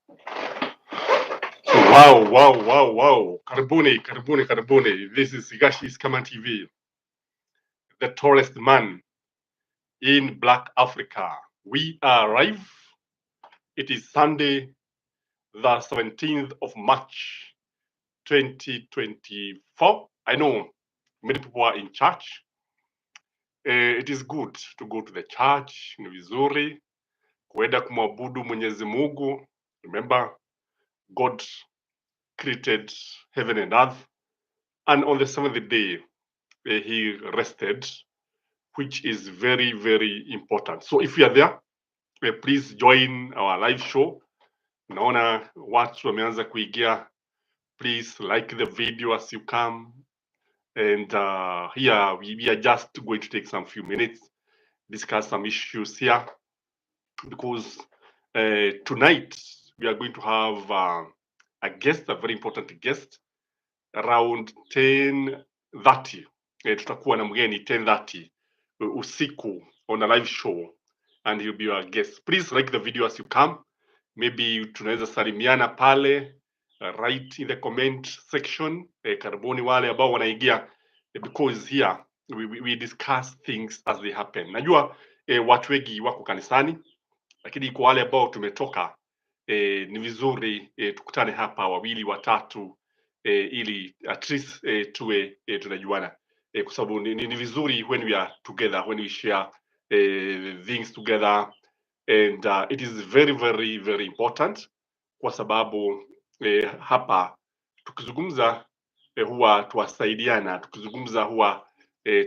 Wow. Karibuni. This is Higashi's Kama TV, the tallest man in Black Africa. We are live. It is Sunday, the 17th of March, 2024. I know many people are in church. It is good to go to the church. Ni vizuri kuenda kumwabudu Mwenyezi Mungu. Remember, God created heaven and earth, and on the seventh day, he rested, which is very, very important. So if you are there, please join our live show. Naona watu wameanza kuingia. Please like the video as you come. And here we are just going to take some few minutes, discuss some issues here, because tonight we are going to have a guest, a very important guest, around 10:30. Tutakuwa na mgeni 10:30 usiku on a live show, and he'll be our guest. Please like the video as you come. Maybe tunaweza salimiana pale, right in the comment section. Karibuni wale ambao wanaingia, because here we discuss things as they happen. Najua watu wengi wako kanisani, lakini kwa wale ambao tumetoka, ni vizuri tukutane hapa wawili watatu, ili at least tuwe tunajuana, kwa sababu ni vizuri when we are together, when we share things together, and it is very, very, very important, kwa sababu hapa tukizungumza huwa tuwasaidiana, tukizungumza huwa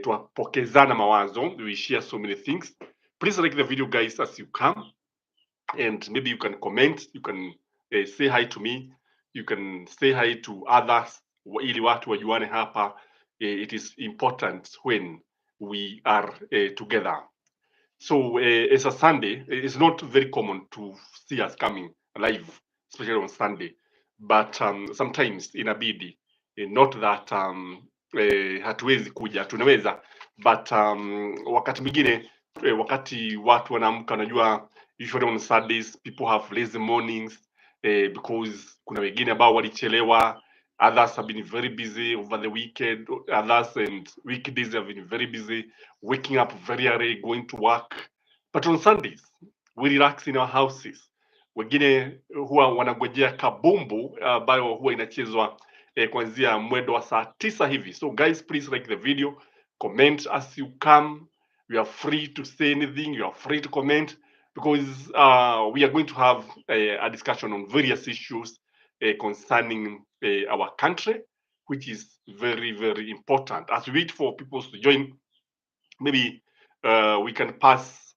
tuwapokezana mawazo, we share so many things. Please like the video, guys, as you come, and maybe you can comment, you can say hi to me, you can say hi to others, ili watu wajuane hapa. It is important when we are together. So it's a Sunday. It's not very common to see us coming live, especially on Sunday. But sometimes inabidi, not that hatuwezi kuja, tunaweza, but wakati mwingine, wakati watu wanaamka, unajua, usually on Sundays people have lazy mornings, because kuna wengine ambao walichelewa. Others have been very busy over the weekend. Others and weekdays have been very busy, waking up very early, going to work. But on Sundays, we relax in our houses. Wengine huwa wanangojea kabumbu ambayo huwa inachezwa kuanzia mwendo wa saa 9 hivi. So guys, please like the video, comment as you come. You are free to say anything, you are free to comment, because we are going to have a discussion on various issues concerning our country, which is very, very important. As we wait for people to join, maybe we can pass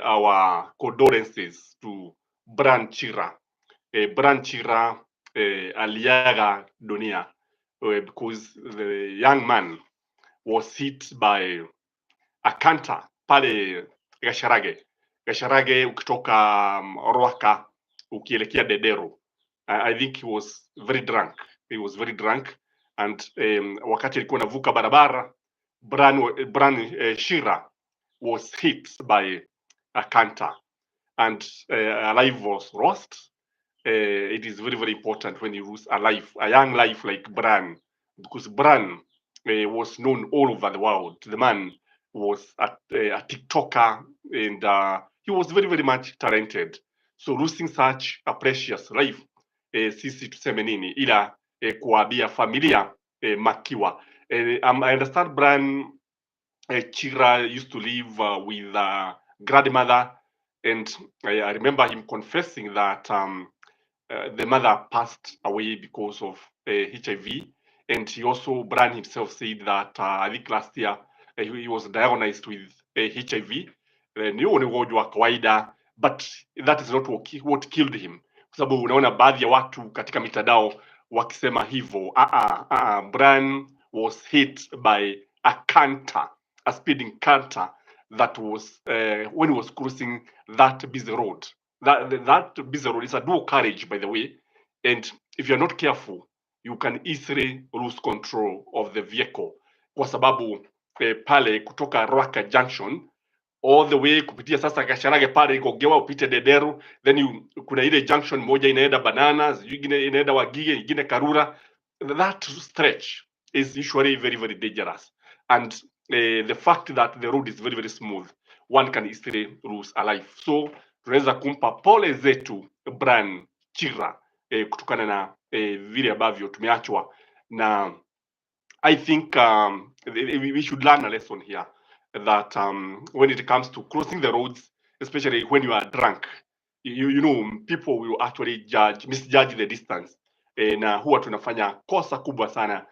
our condolences to Bran Chira. Bran Chira aliaga dunia because the young man was hit by a canter pale Gasharage ukitoka Rwaka ukielekea Dedero. I think he was very drunk. And wakati alikuwa anavuka barabara, Bran Shira was hit by a canter, and a life was lost. It is very, very important when you lose a young life like Bran, because Bran was known all over the world. The man was a TikToker, and he was very, very much talented. So losing such a precious life, sisi tuseme nini, ila kuambia familia makiwa. I understand Bran Chira used to live with grandmother, and I remember him confessing that the mother passed away because of HIV, and he also, Bran himself, said that I think last year he was diagnosed with HIV. Ni ugonjwa wa kawaida, but that is not what killed him, kwa sababu unaona baadhi ya watu katika mitandao wakisema hivyo. Bran was hit by a canter, a speeding canter, that was when he was crossing that busy road. That busy road is a dual carriage, by the way, and if you're not careful, you can easily lose control of the vehicle, kwa sababu pale kutoka Rwaka Junction all the way kupitia sasa Gasharage pale ikogewa upite Dederu, then kuna ile junction moja inaenda Bananas, nyingine inaenda Wagige, nyingine Karura. That stretch is usually very, very dangerous, and the fact that the road is very, very smooth, one can easily lose a life. So tunaweza kumpa pole zetu Brian Chira kutokana na vile ambavyo tumeachwa, na I think we should learn a lesson here that when it comes to crossing the roads, especially when you are drunk, you know, people will actually misjudge the distance, na huwa tunafanya kosa kubwa sana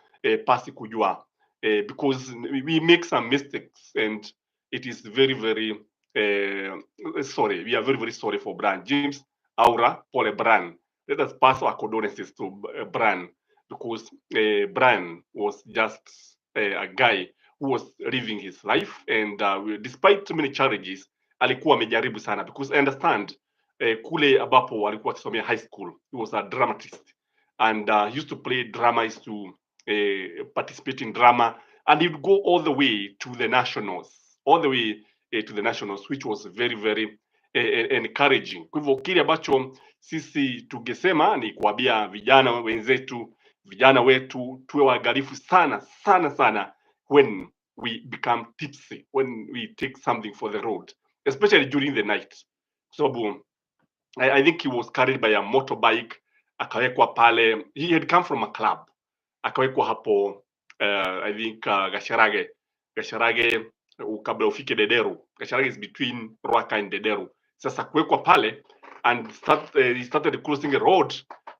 pasi kujua, because we make some mistakes, and it is very, very sorry. We are very, very sorry for Brian. James Aura Pole Brian. Let us pass our condolences to Brian, because Brian was just a guy who was living his life, and despite many challenges alikuwa amejaribu sana, because I understand kule ambapo alikuwa akisomea high school, he was a dramatist, and used to play drama, used to participate in drama, and he'd go all the way to the nationals, which was very, very encouraging. Kwa hivyo kile ambacho sisi tungesema ni kuambia vijana wetu tuwe waangalifu sana sana sana when we become tipsy, when we take something for the road, especially during the night. So I think he was carried by a motorbike, akawekwa pale. He had come from a club, akawekwa hapo I think Gasharage kabla ufike Dederu. Gasharage is between Ruaka and Dederu. Sasa kuwekwa pale, and he started crossing the road.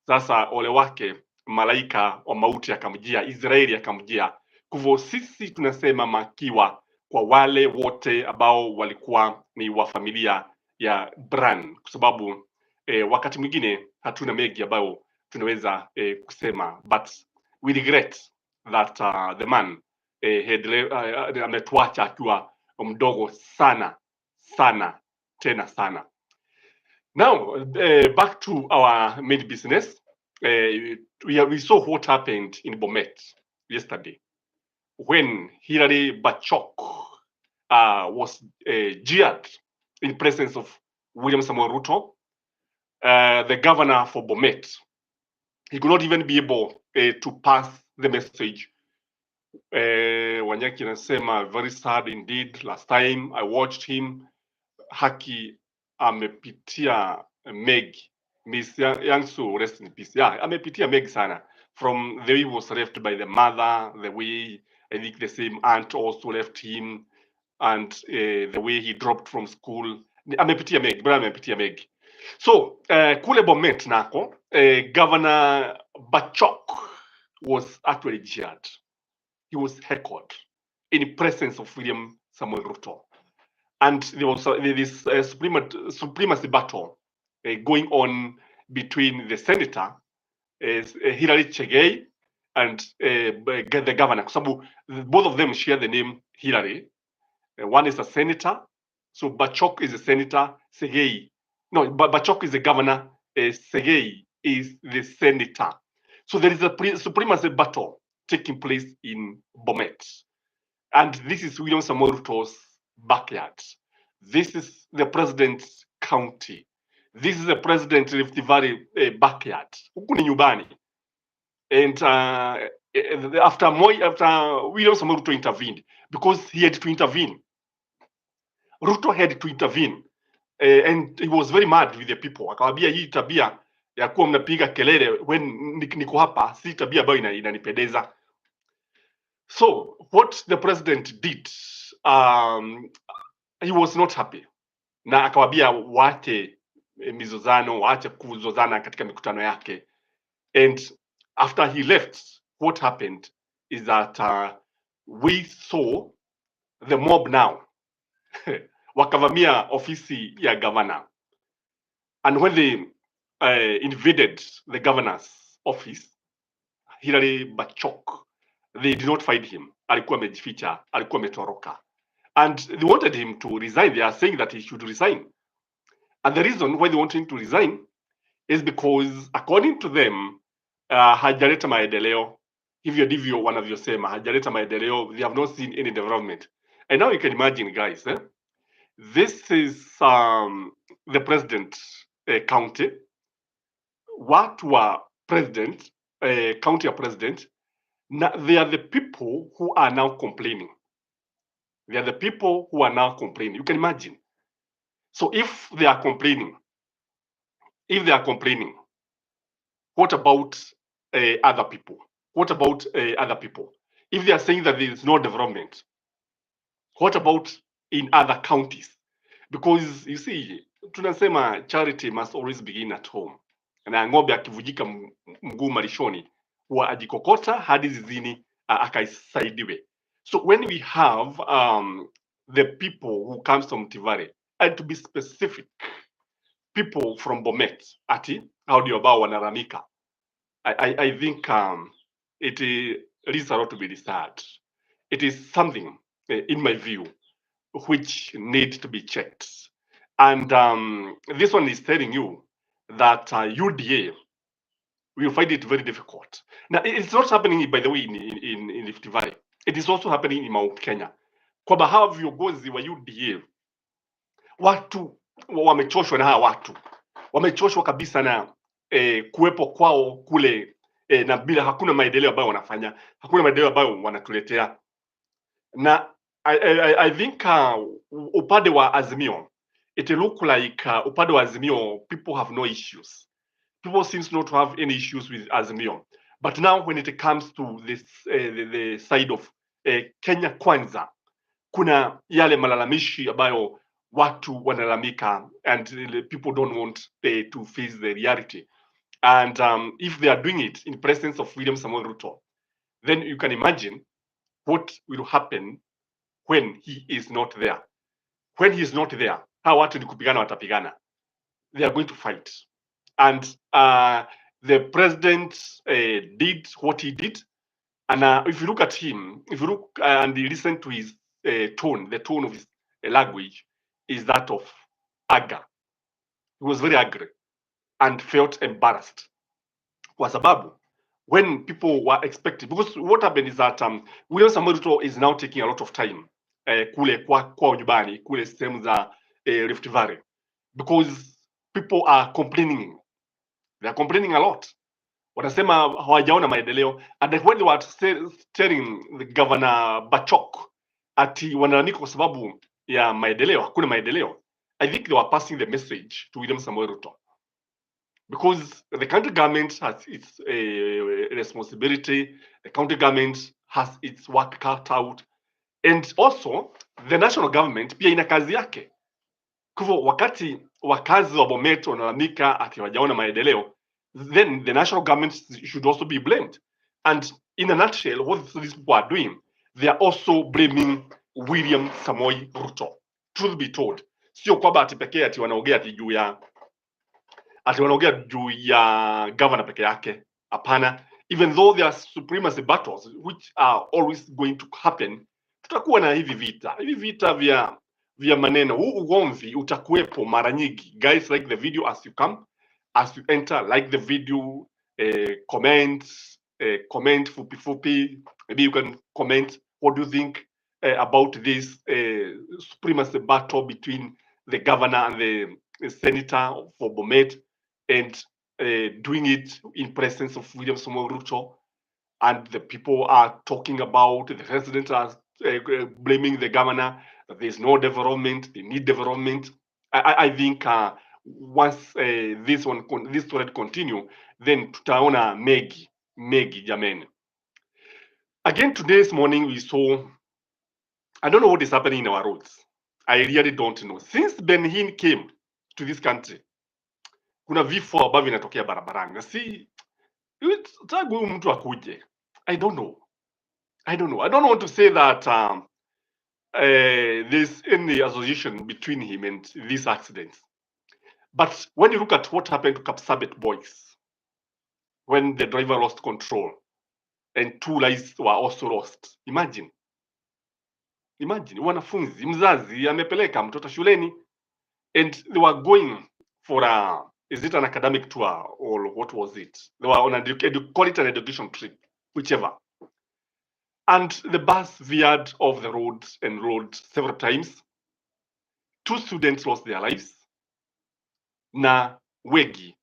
Sasa ole wake malaika wa mauti akamjia, Israeli akamjia. Kwa hivyo sisi tunasema makiwa kwa wale wote ambao walikuwa ni wa familia ya Bran, kwa sababu wakati mwingine hatuna mengi ambayo tunaweza kusema, but we regret that the man ametuacha akiwa mdogo sana sana tena sana. Now back to our main business. We saw what happened in Bomet yesterday when Hilary Bachok was jeered in presence of William Samoei Ruto, the governor for Bomet. He could not even be able to pass the message. Wanyaki anasema very sad indeed. Last time I watched him, haki amepitia mengi. Miss Yangsu, rest in peace. Yeah, amepitia mengi sana. From the way he was left by the mother, the way I think the same aunt also left him, and the way he dropped from school. Amepitia mengi, brother, amepitia mengi. So kule Bomet nako, Governor Bachok was actually jeered. He was heckled in presence of William Samoei Ruto, and there was this supremacy battle going on between the senator Hilary Chegei and the governor, kwa sababu both of them share the name Hilary. One is a senator, so Bachok is a senator, Bachok is the governor, Segei is the senator. So there is a supremacy battle taking place in Bomet. And this is William Samoei Ruto's backyard. This is the president's county. This is the president's Rift Valley backyard. Huku ni nyumbani. And after William Samoei Ruto intervened, because he had to intervene. Ruto had to intervene. And he was very mad with the people. Akawambia hii tabia ya kuwa mnapiga kelele when niko hapa si tabia ambayo inanipendeza. So what the president did, he was not happy, na akawambia waache mizozano, waache kuzozana katika mikutano yake. And after he left, what happened is that we saw the mob now wakavamia ofisi ya governor, and when they invaded the governor's office, Hilary Bachok, they did not find him. Alikuwa amejificha, alikuwa ametoroka, and they wanted him to resign. They are saying that he should resign, and the reason why they want him to resign is because according to them hajaleta maendeleo. Hivyo ndivyo wanavyosema, hajaleta maendeleo. They have not seen any development. And now you can imagine, guys, This is the president county. Watu wa president county ya president, they are the people who are now complaining. They are the people who are now complaining. You can imagine. So if they are complaining, what about other people? What about other people? If they are saying that there is no development, what about in other counties? Because you see, tunasema charity must always begin at home, na ng'ombe akivujika mguu malishoni huwa ajikokota hadi zizini akaisaidiwe. So when we have the people who comes from Tivare, and to be specific, people from Bomet, ati hao ndio ambao wanaramika, I think it leaves a lot to be desired. It is something, in my view, which need to be checked. And this one is telling you that UDA will find it very difficult. Now, it's not happening, by the way, in Rift Valley. It is also happening in Mount Kenya. Kwamba hawa viongozi wa UDA watu wamechoshwa na hawa watu, wamechoshwa kabisa na kuwepo kwao kule na bila hakuna maendeleo ambayo wanafanya, hakuna maendeleo ambayo wanatuletea. Na I think upande wa Azimio, it look like upande wa Azimio people have no issues. People seems not to have any issues with Azimio. But now when it comes to this the side of Kenya Kwanza, kuna yale malalamishi ambayo watu wanalalamika, and people don't want to face the reality. And if they are doing it in presence of William Samoei Ruto, then you can imagine what will happen when he is not there. When he is not there, hawa watu ni kupigana watapigana. They are going to fight. And the president did what he did. And if you look at him, if you look and you listen to his tone, the tone of his language is that of anger. He was very angry and felt embarrassed. Kwa sababu, when people were expecting, because what happened is that William Samoei Ruto is now taking a lot of time kule kwa nyumbani, kule sehemu za Rift Valley, because people are complaining. They are complaining a lot. Wanasema hawajaona maendeleo, and when they were telling the Governor Bachok ati wanalalamika kwa sababu ya maendeleo, hakuna maendeleo, I think they were passing the message to William Samoei Ruto, because the county government has its responsibility, the county government has its work cut out, and also the national government pia ina kazi yake. Kwa hivyo wakati wakazi wa Bomet wanalalamika ati hawajaona maendeleo, then the national government should also be blamed. And in a nutshell, what these people are doing, they are also blaming William Samoei Ruto. Truth be told, sio kwamba ati pekee ati wanaongea juu ya governor peke yake. Hapana, even though there are supremacy battles which are always going to happen, tutakuwa na hivi vita vya maneno. Huu ugomvi utakuwepo mara nyingi. Guys, like the video as you come, as you enter, like the video, comment fupi. Maybe you can comment, what do you think about this supremacy battle between the governor and the senator for Bomet, and doing it in presence of William Samoei Ruto, and the people are talking about, the residents are blaming the governor that there is no development, they need development. I think once this thread continue, then tutaona megi jameni. Again, today's morning we saw, I don't know what is happening in our roads. I really don't know. Since Ben-Hur came to this country, kuna vifo ambavyo vinatokea barabarani, na si tangu huyu mtu akuje. I don't know. I don't want to say that there's any association between him and these accidents. But when you look at what happened to Kapsabet boys, when the driver lost control and 2 lives were also lost, imagine wanafunzi, mzazi amepeleka mtoto shuleni, and they were going for is it an academic tour or what was it? They were on call it an education trip, whichever. And the bus veered off the road and rolled several times. 2 students lost their lives na wengi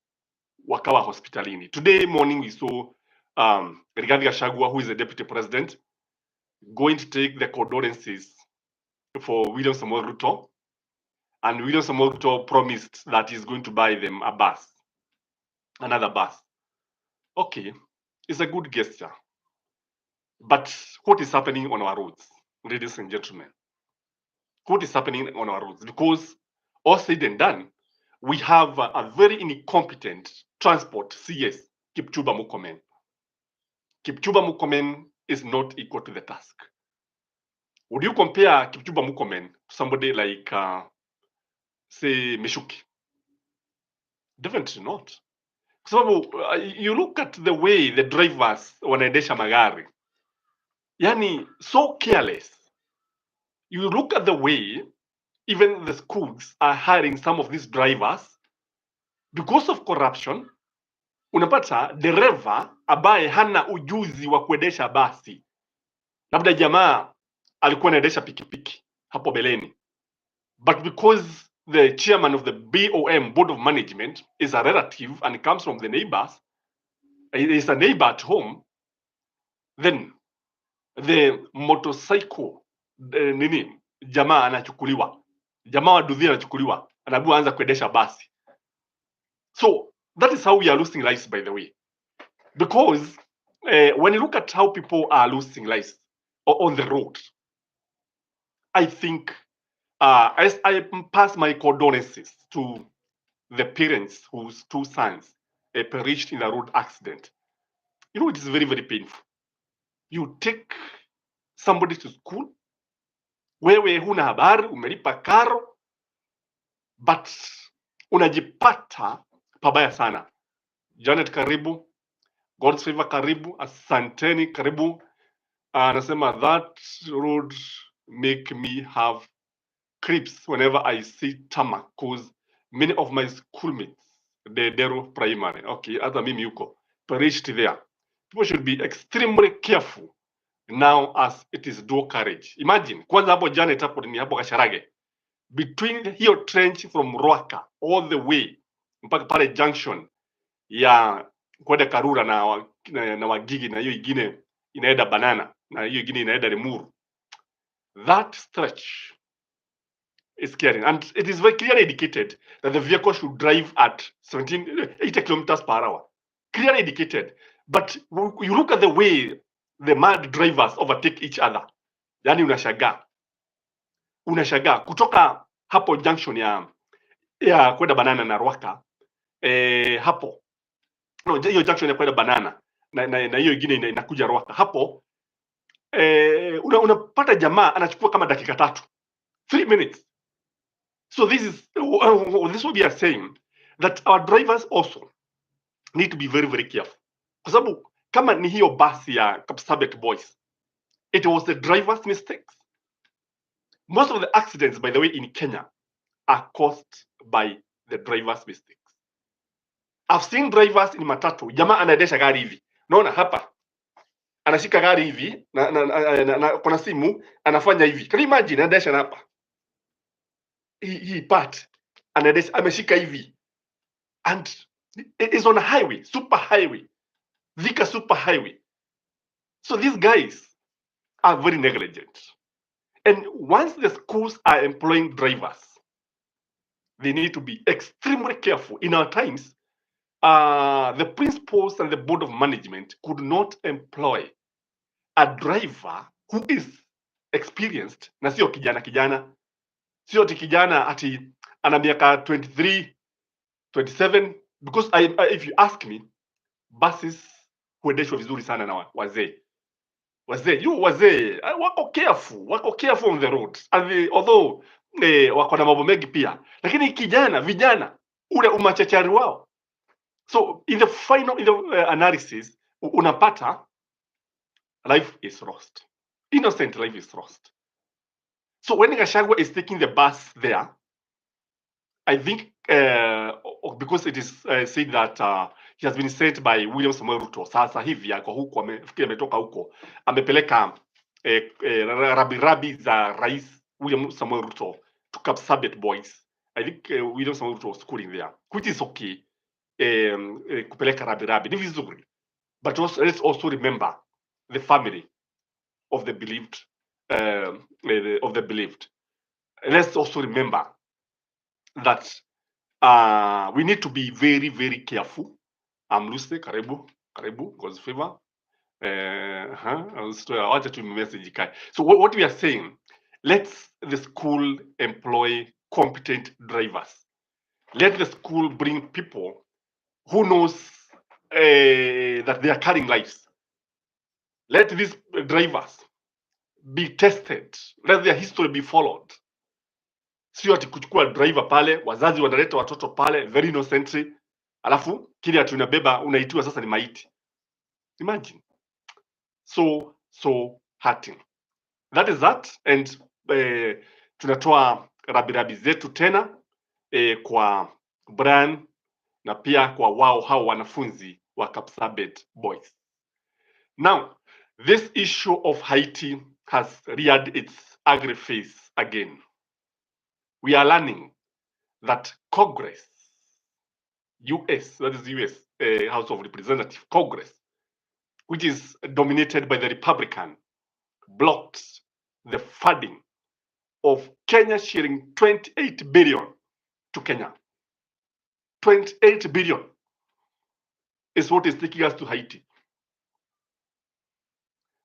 wakawa hospitalini. Today morning we saw Rigathi Gachagua, who is the deputy president, going to take the condolences for William Samoei Ruto, and William Samoei Ruto promised that he's going to buy them a bus, another bus. Okay, it's a good gesture. But what is happening on our roads, ladies and gentlemen? What is happening on our roads? Because all said and done, we have a very incompetent transport CS, Kipchumba Murkomen. Kipchumba Murkomen is not equal to the task. Would you compare Kipchumba Murkomen to somebody like, say, Mishuki? Definitely not. So you look at the way the drivers wanaendesha magari, yani so careless. You look at the way even the schools are hiring some of these drivers because of corruption. Unapata dereva ambaye hana ujuzi wa kuendesha basi, labda jamaa alikuwa anaendesha pikipiki hapo beleni, but because the chairman of the BOM, Board of Management, is a relative and comes from the neighbors, is a neighbor at home, then the motorcycle nini, jamaa anachukuliwa, jamaa wa dudhi anachukuliwa, anaambiwa anza kuendesha basi. So that is how we are losing lives, by the way, because when you look at how people are losing lives on the road, I think as I pass my condolences to the parents whose 2 sons perished in a road accident, you know, it is very, very painful. You take somebody to school, wewe huna habari, umelipa karo, but unajipata pabaya sana. Janet, karibu. God's favor, karibu. Asanteni, karibu. Anasema that road make me have creeps whenever I see tarmac, cause many of my schoolmates, the Dero Primary, okay, hata mimi yuko, perished there. People should be extremely careful now as it is dual carriage. Imagine, kwanza hapo Janet hapo ni hapo Kasharage, between hiyo trench from Ruaka all the way mpaka pale junction ya kwenda Karura na Wagigi, na hiyo ingine inaenda Banana, na hiyo ingine inaenda Limuru. That stretch is scary, and it is very clearly indicated that the vehicle should drive at 80 kilometers per hour. Clearly indicated. But you look at the way the mad drivers overtake each other, yani unashagaa kutoka hapo junction ya kwenda Banana na Ruaka, hapo no, hiyo junction ya kwenda Banana na hiyo ingine inakuja Ruaka hapo, unapata jamaa anachukua kama dakika 3 minutes. So this is what we are saying, that our drivers also need to be very, very careful, kwa sababu kama ni hiyo basi ya Kapsabet Boys, it was the driver's mistakes. Most of the accidents, by the way, in Kenya are caused by the driver's mistakes. I've seen drivers in matatu, jamaa anaendesha gari hivi, unaona hapa anashika gari hivi na kuna simu anafanya hivi. Can you imagine anaendesha na hapa hii part anaendesha ameshika hivi, and it is on a highway, super highway, Thika super highway. So these guys are very negligent, and once the schools are employing drivers, they need to be extremely careful. In our times, the principals and the board of management could not employ a driver who is experienced, na sio kijana, sio kijana ati ana miaka 23, 27, because if you ask me, buses huendeshwa vizuri sana na wazee. Wazee wako careful on the roads, although wako na mambo mengi pia, lakini vijana ule umachachari wao. So in the final analysis unapata life is lost, innocent life is lost. So when Gachagua is taking the bus there, I think because it is said that he has been sent by William Samoei Ruto, sasa hivi yako huko, ametoka huko, amepeleka rabi za Rais William Samoei Ruto to Kapsabet boys. I think William Samoei Ruto was schooling there, which is okay. Kupeleka rabi ni vizuri, but also, let's also remember the family of the believed. Let's also remember that we need to be very, very careful. Lucy, karibu, God's favor. Wacha tu message kai. So what we are saying, let's the school employ competent drivers. Let the school bring people who knows that they are carrying lives. Let these drivers be tested. Let their history be followed. Sio ati kuchukua driver pale, wazazi wanaleta watoto pale very innocently, alafu kile ati unabeba unaitiwa sasa ni maiti. Imagine. So hurting. That is that, and tunatoa rabirabi zetu tena kwa Brian na pia kwa wao hao wanafunzi wa Kapsabet boys. Now, this issue of Haiti has reared its ugly face again. We are learning that Congress, US, that is US House of Representatives, Congress, which is dominated by the Republican, blocked the funding of Kenya sharing 28 billion to Kenya. 28 billion is what is taking us to Haiti.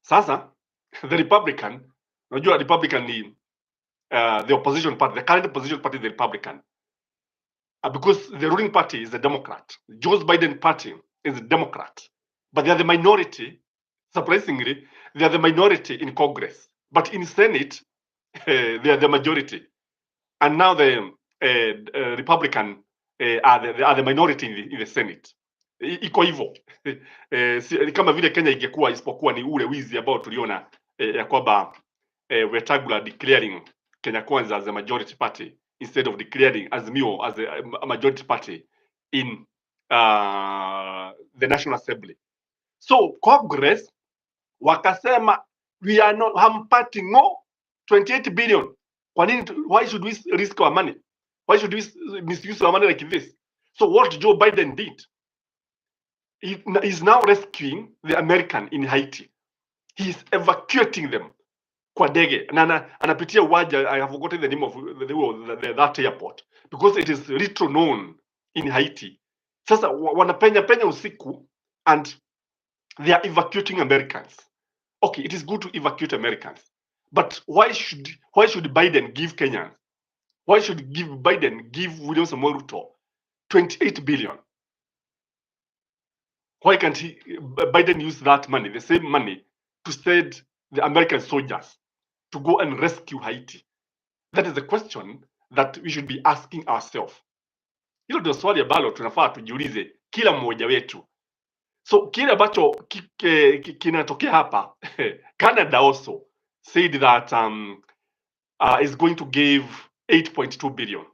Sasa, the Republican, unajua Republican ni the opposition party, the current opposition party is the Republican. Because the ruling party is the Democrat. Joe Biden party is the Democrat. But they are the minority, surprisingly, they are the minority in Congress. But in Senate, they are the majority. And now the Republican are the minority in the Senate. Iko hivyo. Kama vile Kenya ingekuwa isipokuwa ni ule wizi ambao tuliona ya kwamba Wetangula declaring Kenya Kwanza as a majority party instead of declaring Azimio as a majority party in the National Assembly. So Congress wakasema we are not hampati no 28 billion. Kwa nini? Why should we risk our money? Why should we misuse our money like this? So what Joe Biden did, he is now rescuing the American in Haiti. He is evacuating them kwa ndege na anapitia uwanja. I have forgotten the name of that airport because it is little known in Haiti. Sasa wanapenya usiku and they are evacuating Americans. Okay, it is good to evacuate Americans, but why should Biden give Kenyans? Why should Biden give William Samoei Ruto 28 billion? Why can't Biden use that money, the same money, to send the American soldiers to go and rescue Haiti? That is the question that we should be asking ourselves. Hilo ndio swali ambalo tunafaa tujiulize kila mmoja wetu. So kile ambacho kinatokea hapa Canada also said that is going to give 8.2 billion.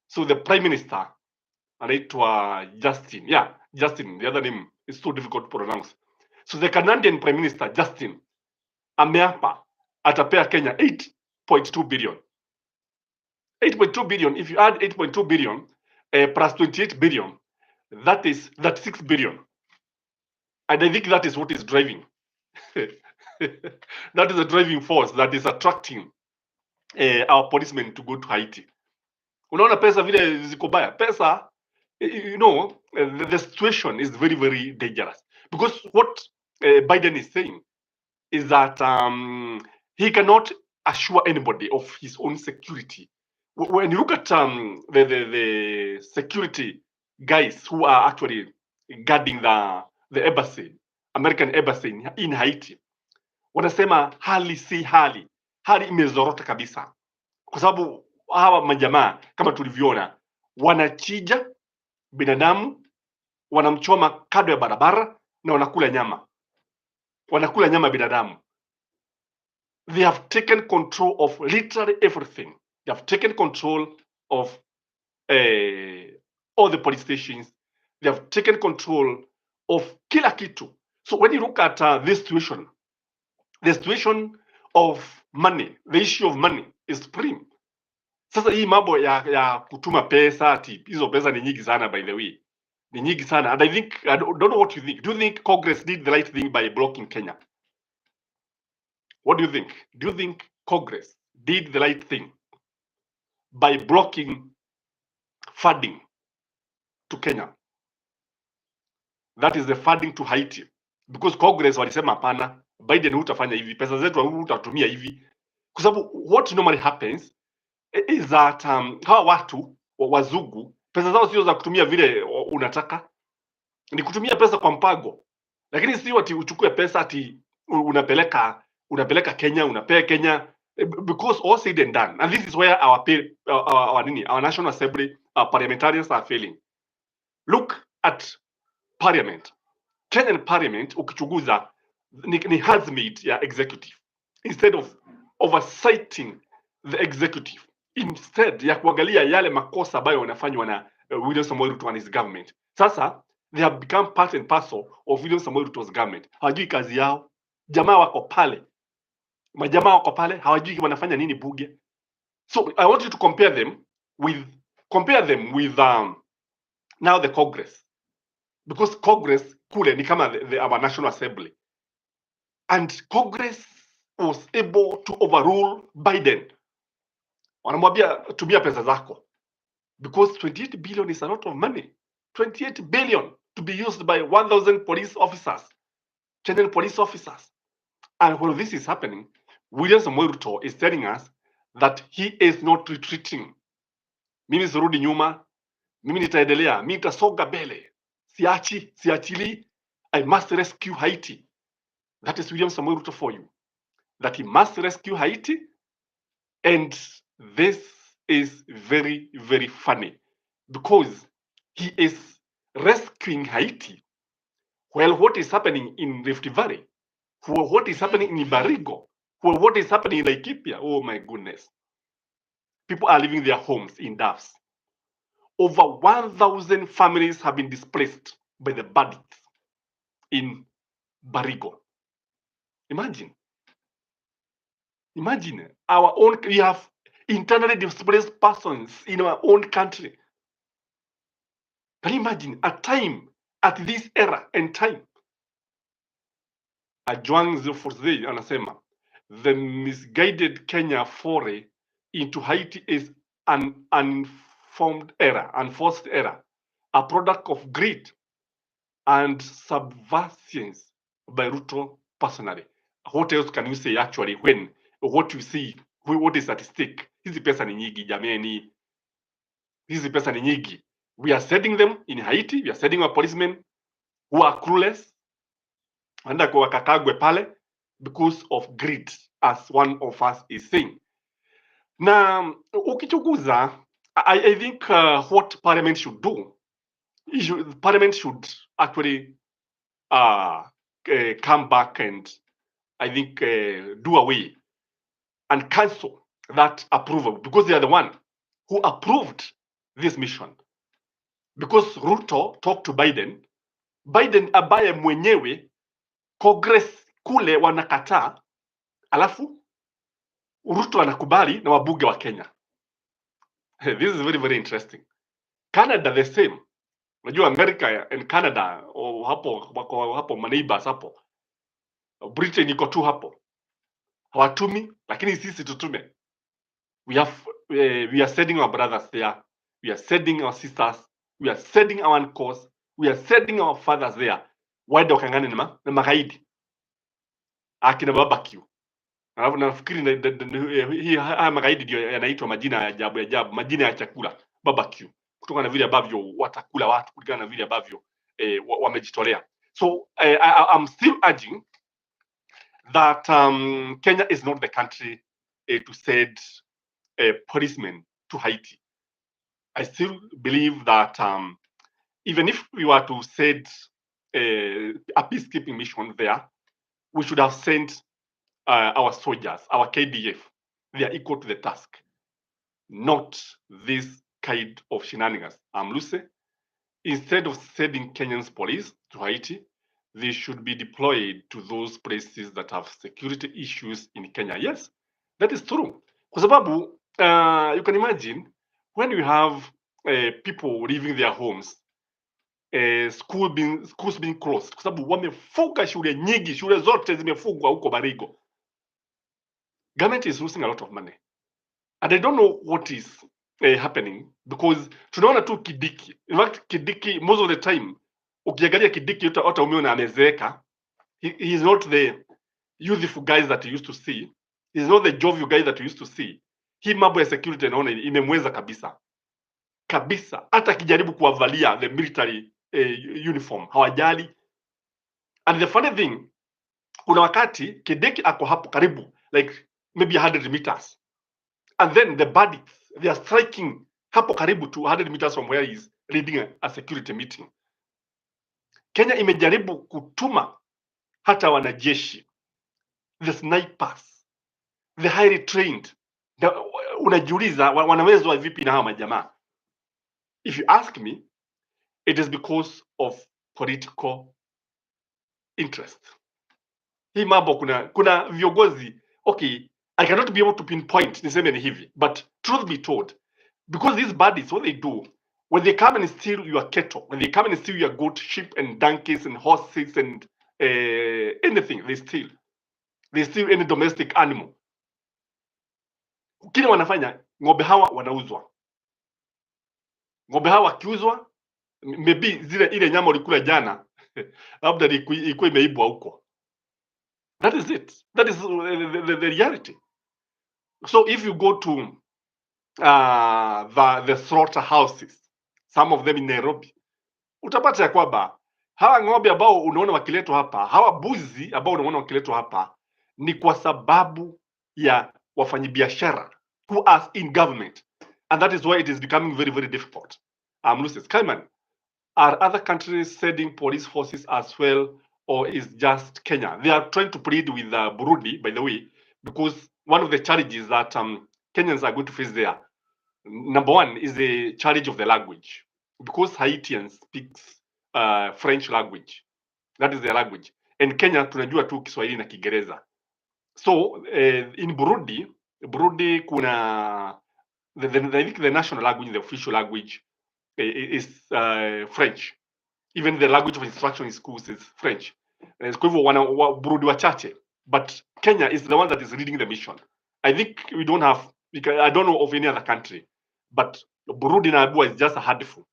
So the prime minister anaitwa Justin. Yeah, Justin, the other name is so difficult to pronounce. So the Canadian prime minister Justin ameapa atapea Kenya 8.2 billion. 8.2 billion, if you add 8.2 billion plus 28 billion, that is 6 billion. And I think that is what is driving. That is a driving force that is attracting our policemen to go to Haiti. Unaona pesa vile ziko baya. Pesa, you know, the situation is very, very dangerous. Because what Biden is saying is that he cannot assure anybody of his own security. When you look at the security guys who are actually guarding the embassy, American embassy in Haiti, wanasema hali si hali imezorota kabisa, kwa sababu hawa majamaa kama tulivyoona wanachija binadamu, wanamchoma kando ya barabara na wanakula nyama binadamu. They have taken control of literally everything. They have taken control of all the police stations. They have taken control of kila kitu. So when you look at this situation, the situation of money, the issue of money is supreme. Sasa hii mambo ya kutuma pesa, ati hizo pesa ni nyingi sana, by the way, ni nyingi sana, and I think I don't know what you think. Do you think Congress did the right thing by blocking Kenya? What do you think? Do you think Congress did the right thing by blocking funding to Kenya? That is the funding to Haiti, because Congress walisema hapana, Biden hutafanya hivi, pesa zetu hutatumia hivi, kwa sababu what normally happens is that hawa watu wazungu pesa zao sio za kutumia vile unataka, ni kutumia pesa kwa mpango, lakini sio ati uchukue pesa ati unapeleka Kenya, unapea Kenya, because all said and done, and this is where our National Assembly, parliamentarians are failing. Look at parliament. Kenyan parliament ukichunguza ni handsmaid ya executive, instead of oversighting the executive, instead ya kuangalia yale makosa ambayo wanafanywa na William Samoei Ruto and his government. Sasa they have become part and parcel of William Samoei Ruto's government. Hawajui kazi yao, jamaa wako pale, majamaa wako pale, hawajui wanafanya nini bunge. So I want you to compare them with now the Congress, because Congress kule ni kama our National Assembly, and Congress was able to overrule Biden. Wanamwambia tumia pesa zako, because 28 billion is a lot of money. 28 billion to be used by 1,000 police officers, Kenyan police officers. And when this is happening, William Samoei Ruto is telling us that he is not retreating. Mimi sirudi nyuma, mimi nitaendelea, mimi nitasonga mbele, siachili. I must rescue Haiti. That is William Samoei Ruto for you, that he must rescue Haiti. And this is very, very funny, because he is rescuing Haiti while what is happening in Rift Valley, while what is happening in Barigo, while what is happening in Laikipia, oh my goodness, people are leaving their homes in Davs. Over 1,000 families have been displaced by the bandits in Barigo. Imagine our own, we have internally displaced persons in our own country. Can you imagine a time at this era and time? Ajwang 040 anasema the misguided Kenya foray into Haiti is an unformed error, unforced error, a product of greed and subversience by Ruto personally. What else can you say actually when what you see, what is at stake? Hizi pesa ni nyingi jameni, hizi pesa ni nyingi. We are sending them in Haiti, we are sending our policemen who are clueless, anda kwa kakagwe pale because of greed, as one of us is saying. Na ukichunguza, I think what parliament should do, parliament should actually come back and I think do away and cancel that approval, because they are the one who approved this mission. Because Ruto talked to Biden ambaye mwenyewe Congress kule wanakataa, alafu Ruto anakubali na wabunge wa Kenya. This is very, very interesting. Canada the same. Unajua America and Canada hapo maneighbors hapo. Britain iko tu hapo, hawatumi, lakini sisi tutume. We are sending our brothers there, we are sending our sisters, we are sending our uncles, we are sending our fathers there, waende wakangane na magaidi akina barbecue. Alafu nafikiri haya magaidi ndio yanaitwa majina ya ajabu, majina ya chakula, barbecue, kutoka na vile ambavyo watakula watu kulingana na vile ambavyo wamejitolea. So I'm still urging that Kenya is not the country to send policemen to Haiti. I still believe that even if we were to send a peacekeeping mission there, we should have sent our soldiers, our KDF. They are equal to the task, not this kind of shenanigans. Lucy, instead of sending Kenyan police to Haiti, they should be deployed to those places that have security issues in Kenya. Yes, that is true. Kwa sababu you can imagine when you have people leaving their homes, schools being closed kwa sababu wamefunga shule nyingi, shule zote zimefungwa huko Baringo. Government is losing a lot of money and I don't know what is happening because tunaona tu Kidiki. In fact, Kidiki most of the time ukiangalia Kidiki hata umeona amezeeka. He is not the youthful guys that you used to see. He is not the jovial guy that you used to see. Hii mambo ya security naona imemweza kabisa kabisa, hata akijaribu kuwavalia the military uniform hawajali. And the funny thing, kuna wakati Kideki ako hapo karibu like maybe 100 meters and then the bandits, they are striking hapo karibu to 100 meters from where he is leading a security meeting. Kenya imejaribu kutuma hata wanajeshi, the snipers, the highly trained. Unajiuliza wanawezwa vipi na hawa majamaa? If you ask me, it is because of political interest. Hii mambo kuna viongozi, okay, I cannot be able to pinpoint niseme ni hivi, but truth be told, because these bandits, what they do, when they come and steal your cattle, when they come and steal your goat, sheep and donkeys and horses and anything, they steal any domestic animal. Kile wanafanya, ng'ombe hawa wanauzwa. Ng'ombe hawa wakiuzwa, maybe ile nyama ulikula jana labda ilikuwa imeibwa huko. That is it. That is the reality. So if you go to the slaughterhouses, some of them in Nairobi, utapata ya kwamba hawa ng'ombe ambao unaona wakiletwa hapa, hawa buzi ambao unaona wakiletwa hapa ni kwa sababu ya wafanyabiashara who are in government, and that is why it is becoming very, very difficult. Lucius Kaiman, are other countries sending police forces as well, or is just Kenya? They are trying to plead with Burundi, by the way, because one of the challenges that Kenyans are going to face there, number one, is the challenge of the language, because Haitians speaks French language. That is their language. And Kenya tunajua tu Kiswahili na Kiingereza. So in Burundi kuna I think the national language, the official language is French. Even the language of instruction in schools is French. Kwa hivyo Burundi wachache, but Kenya is the one that is leading the mission. I think we don't have, I don't know of any other country, but Burundi na Abua is just a handful.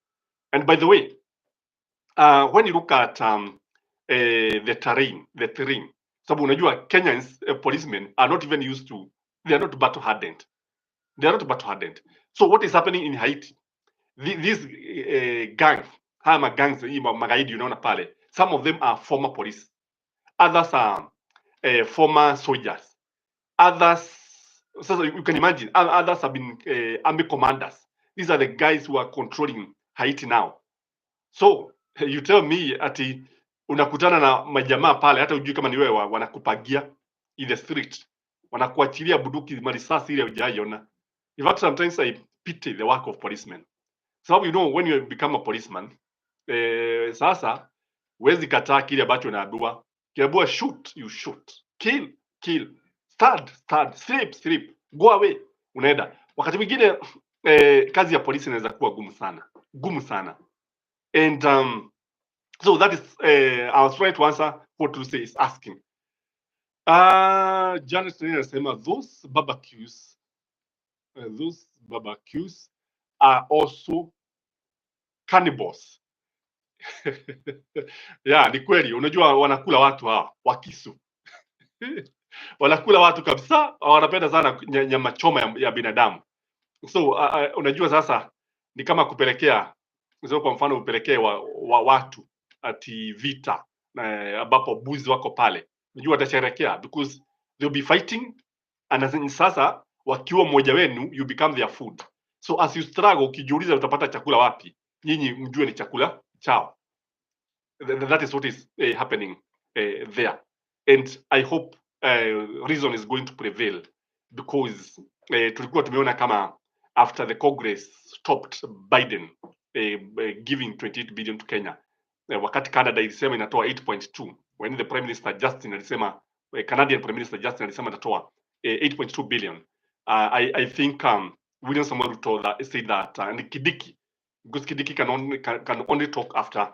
And by the way, when you look at the terrain, sababu unajua Kenyans policemen are not even used to, they are not battle hardened. They are not battle hardened. So what is happening in Haiti? These gangs, hama gangs, magaidi unaona pale, some of them are former police, others are former soldiers, others, so you can imagine, others have been army commanders. These are the guys who are controlling Haiti now. So you tell me ati unakutana na majamaa pale, hata ujui kama ni wewe, wanakupagia in the street, wanakuachilia buduki marisasi ile hujaiona. In fact, sometimes I pity the work of policemen. So you know, when you become a policeman, sasa huwezi kataa kile ambacho unaambiwa. Kiambiwa shoot, you shoot. Kill. Stud. Sleep. Go away. Unaenda. Wakati mwingine kazi ya polisi inaweza kuwa gumu sana. And so that is I was trying to answer what to say is asking. Janet anasema those barbecues are also cannibals. Yeah, ni kweli. Unajua wanakula watu hawa Wakisu. Wanakula watu kabisa, wanapenda sana nyama choma ya binadamu. So unajua sasa ni kama kupelekea, kwa mfano upelekee watu ati vita ambapo buzi wako pale. Unajua watasherekea because they'll be fighting, and sasa wakiwa mmoja wenu you become their food. So as you struggle, ukijiuliza utapata chakula wapi, nyinyi mjue ni chakula chao. That is what is happening there, and I hope reason is going to prevail because tulikuwa tumeona kama after the Congress stopped Biden giving 28 billion to Kenya, wakati Canada ilisema inatoa 8.2, when the Prime Minister Justin alisema Canadian Prime Minister Justin alisema atatoa 8.2 billion, I think William Samoei Ruto said that, and Kidiki, because Kidiki can only talk after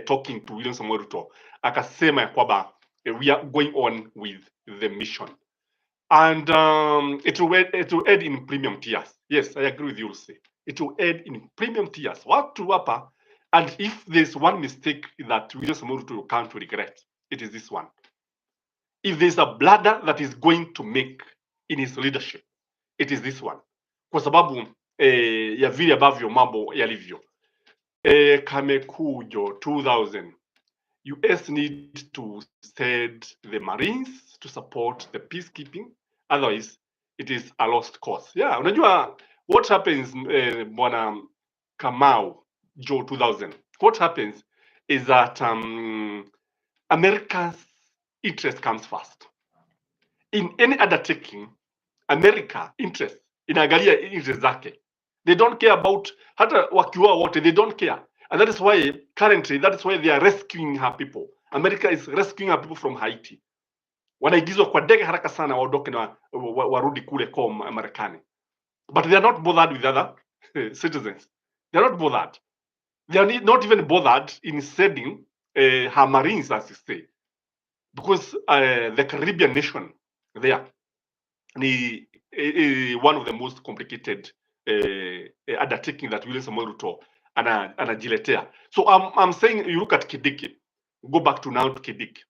talking to William Samoei Ruto, akasema ya kwamba we are going on with the mission, and it will aid in premium tiers. Yes, I agree with you, Lucy. It will aid in premium tiers. Watu hapa, and if there's one mistake that William Samoei Ruto can't regret, it is this one. If there's a bladder that is going to make in his leadership, it is this one, kwa sababu ya vile ambavyo mambo yalivyo. Kamekujo 2000, US need to send the Marines to support the peacekeeping, otherwise it is a lost cause. Yeah, unajua what happens, bwana Kamau Joe 2000, what happens is that America's interest comes first. In any undertaking, America interest inaangalia interest zake. They don't care about hata wakiwa wote, they don't care. And that is why currently, that is why they are rescuing her people. America is rescuing her people from Haiti. Wanaigizwa kwa ndege haraka sana waondoke na warudi kule kwa Marekani. But they are not bothered with other citizens. They are not bothered. They are not even bothered in sending her Marines, as you say. Because the Caribbean nation there, one of the most complicated undertaking that William Samoei Ruto anajiletea. So I'm saying you look at Kidiki, go back to now to Kidiki.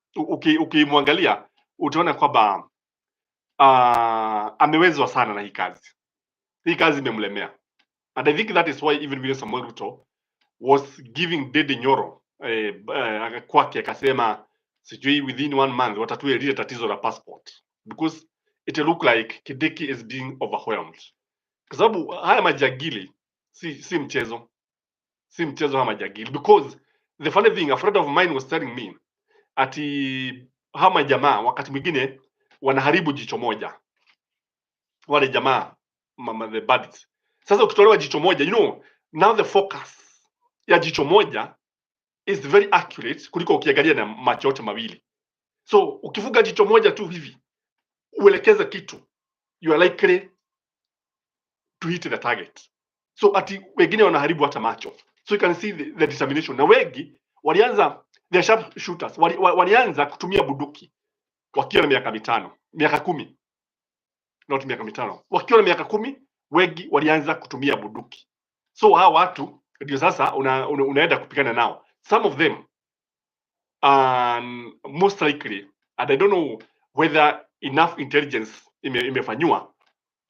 Ukimwangalia utaona kwamba amewezwa sana na hii kazi. Hii kazi imemlemea. And I think that is why even William Samoei Ruto was giving Dede Nyoro kwake akasema sijui within 1 month watatue lile tatizo la passport, because it look like Kidiki is being overwhelmed. Kwa sababu haya majagili si mchezo. Si mchezo haya majagili, because the funny thing, a friend of mine was telling me ati hama jamaa wakati mwingine wanaharibu jicho moja. Wale jamaa the bandits. Sasa ukitolewa jicho moja, you know, now the focus ya jicho moja is very accurate kuliko ukiangalia na macho yote mawili. So ukifuga jicho moja tu hivi uelekeze kitu, you are likely to hit the target. So ati wengine wanaharibu hata macho. So you can see the determination. Na wengi walianza, the sharp shooters walianza kutumia bunduki wakiwa na miaka 5, miaka 10, not miaka 5, wakiwa na miaka 10, wengi walianza kutumia bunduki. So hawa watu ndio sasa unaenda kupigana nao. Some of them most likely, and I don't know whether enough intelligence imefanywa,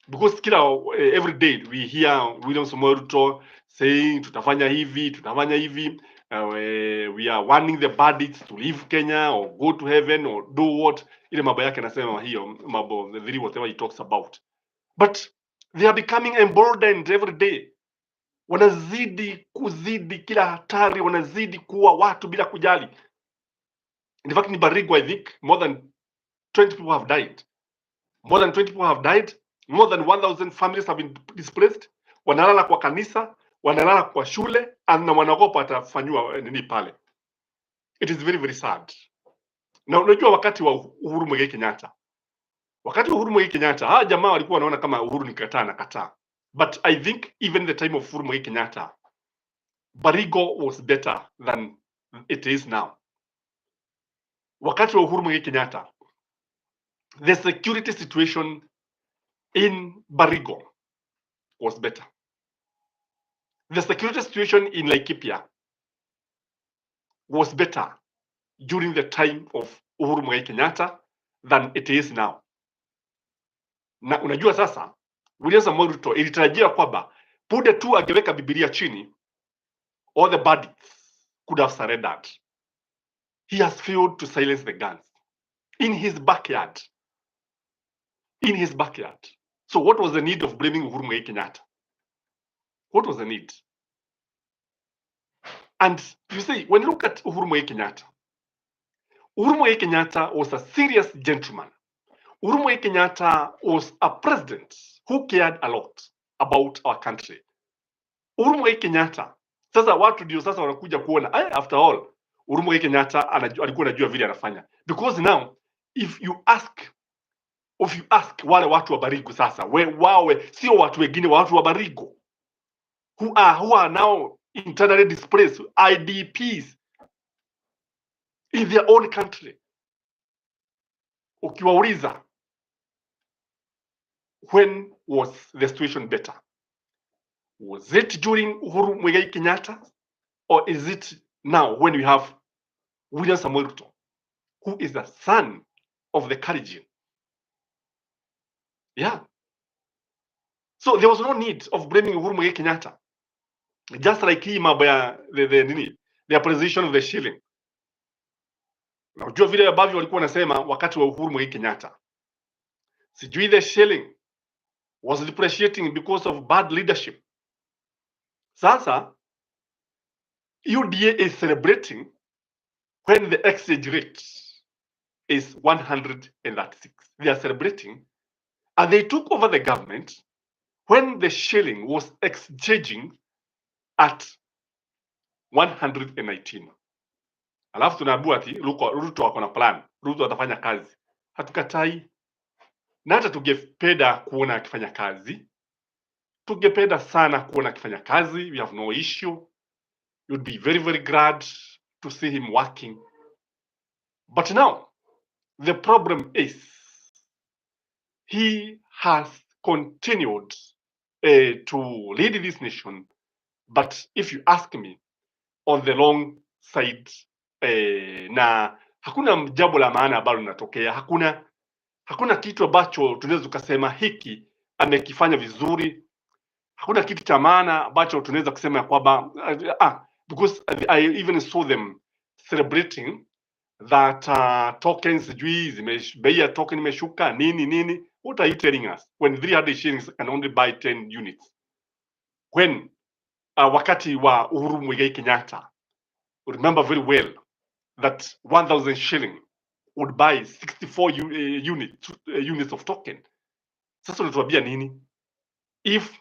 because kila every day we hear William Samoei Ruto saying tutafanya hivi, we are warning the bandits to leave Kenya or go to heaven or do what, ile mambo yake anasema hiyo mambo, the whatever he talks about, but they are becoming emboldened every day. Wanazidi kuzidi kila hatari, wanazidi kuwa watu bila kujali. In fact, in Barigo, I think more than 20 people have died. More than 20 people have died. More than 1,000 families have been displaced. Wanalala kwa kanisa, wanalala kwa shule, na wanaogopa atafanywa nini pale. It is very, very sad. Na unajua wakati wa Uhuru Muigai Kenyatta, hawa jamaa walikuwa wanaona kama Uhuru ni kataa. But I think even the time of Uhuru Muigai Kenyatta, Barigo was better than it is now. Wakati wa Uhuru Muigai Kenyatta, the security situation in Barigo was better. The security situation in Laikipia was better during the time of Uhuru Muigai Kenyatta than it is now. Na unajua sasa, William Samoei Ruto ilitarajia kwamba punde tu angeweka Biblia chini, all the bandits could have surrendered. He has failed to silence the guns in his backyard. In his backyard. So what was the need of blaming Uhuru Muigai Kenyatta? What was the need? And you see, when you look at Uhuru Muigai Kenyatta was a serious gentleman. Uhuru Muigai Kenyatta was a president who cared a lot about our country. Uhuru Muigai Kenyatta, sasa watu ndio sasa wanakuja kuona, after all, Uhuru Muigai Kenyatta alikuwa anajua vile anafanya. Because now, if you ask If you ask wale watu wa Barigu sasa, wawe sio watu wengine, watu wa Barigu who are now internally displaced, IDPs in their own country, ukiwauliza when was the situation better? Was it during Uhuru Muigai Kenyatta, or is it now when we have William Samoei Ruto, who is the son of the Kalenjin? Yeah. So there was no need of blaming Uhuru Muigai Kenyatta. Just like hii mambo ya the appreciation of the shilling. Unajua vile ambavyo walikuwa wanasema wakati wa Uhuru Muigai Kenyatta, sijui the shilling was depreciating because of bad leadership. Sasa UDA is celebrating when the exchange rate is 136. They are celebrating, and they took over the government when the shilling was exchanging at 119. Alafu tunaambiwa ati Ruto wako na plan, Ruto atafanya kazi. Hatukatai, na hata tungependa kuona akifanya kazi, tungependa sana kuona akifanya kazi. We have no issue. You'd be very, very glad to see him working. But now, the problem is he has continued to lead this nation. But if you ask me, on the wrong side, na hakuna jambo la maana ambalo linatokea. Hakuna kitu ambacho tunaweza kusema hiki amekifanya vizuri. Hakuna kitu cha maana ambacho tunaweza kusema kwamba because I even saw them celebrating that tokens bei ya token imeshuka nini. What are you telling us when 300 shillings can only buy 10 units? When wakati wa Uhuru Muigai Kenyatta, remember very well that 1,000 shilling would buy 64 units of token. Sasa unatuambia nini? If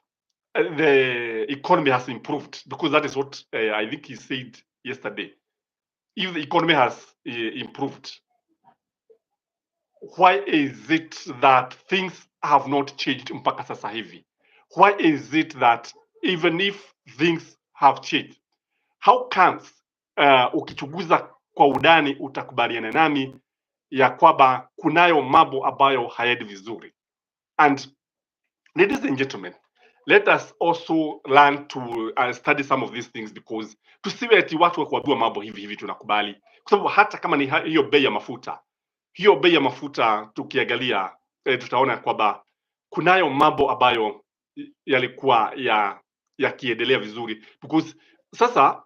the economy has improved, because that is what I think he said yesterday. If the economy has improved, why is it that things have not changed mpaka sasa hivi? Why is it that even if things have changed, how comes ukichunguza kwa undani utakubaliana nami ya kwamba kunayo mambo ambayo hayaendi vizuri? And ladies and gentlemen, let us also learn to study some of these things, because tusiwe ati watu wa kuambiwa mambo hivi tunakubali, kwa sababu hata kama ni hiyo bei ya mafuta tukiangalia, tutaona kwamba kunayo mambo ambayo yalikuwa yakiendelea vizuri, because sasa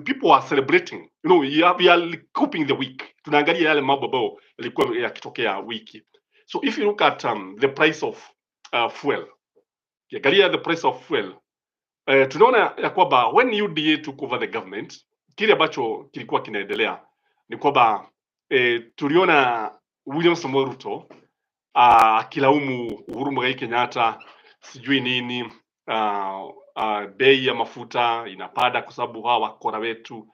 people are celebrating, we are coping the week. Tunaangalia yale mambo ambayo yalikuwa yakitokea wiki. So if you look at the price of fuel, kiangalia the price of fuel, tunaona ya kwamba when UDA took over the government, kile ambacho kilikuwa kinaendelea ni kwamba tuliona William Samoei Ruto akilaumu Uhuru Muigai Kenyatta sijui nini, bei ya mafuta inapanda kwa sababu hawa wakora wetu,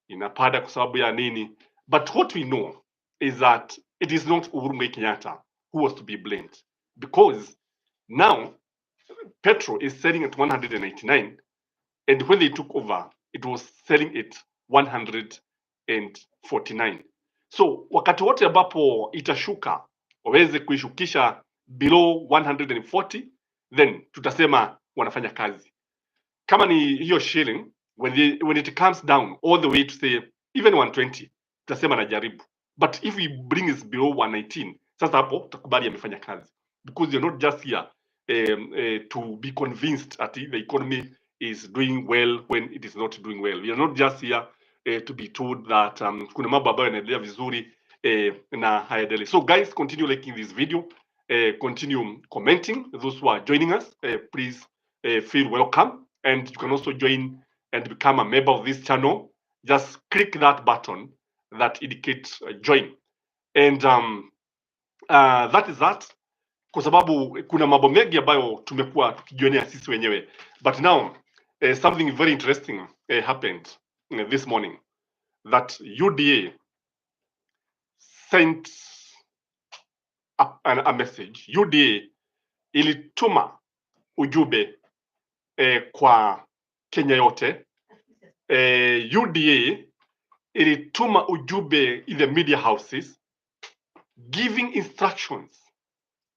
inapanda kwa sababu ya nini. But what we know is that it is not Uhuru Muigai Kenyatta who was to be blamed, because now petrol is selling at 199, and when they took over it was selling at 149. So wakati wote ambapo itashuka waweze kuishukisha below 140, then tutasema wanafanya kazi. Kama ni hiyo shilling, when it comes down all the way to say even 120, tutasema najaribu. But if we bring it below 119, sasa hapo tutakubali amefanya kazi, because you're not just here to be convinced that the economy is doing well when it is not doing well. We are not just here to be told that kuna mambo ambayo yanaendelea vizuri na hayaendelei. So guys, continue liking this video, continue commenting. Those who are joining us, please feel welcome, and you can also join and become a member of this channel. Just click that button that indicates join, and that is that, kwa sababu kuna mambo mengi ambayo tumekuwa tukijionea sisi wenyewe. But now something very interesting happened this morning, that UDA sent a message. UDA ilituma ujumbe kwa Kenya yote. UDA ilituma ujumbe in the media houses giving instructions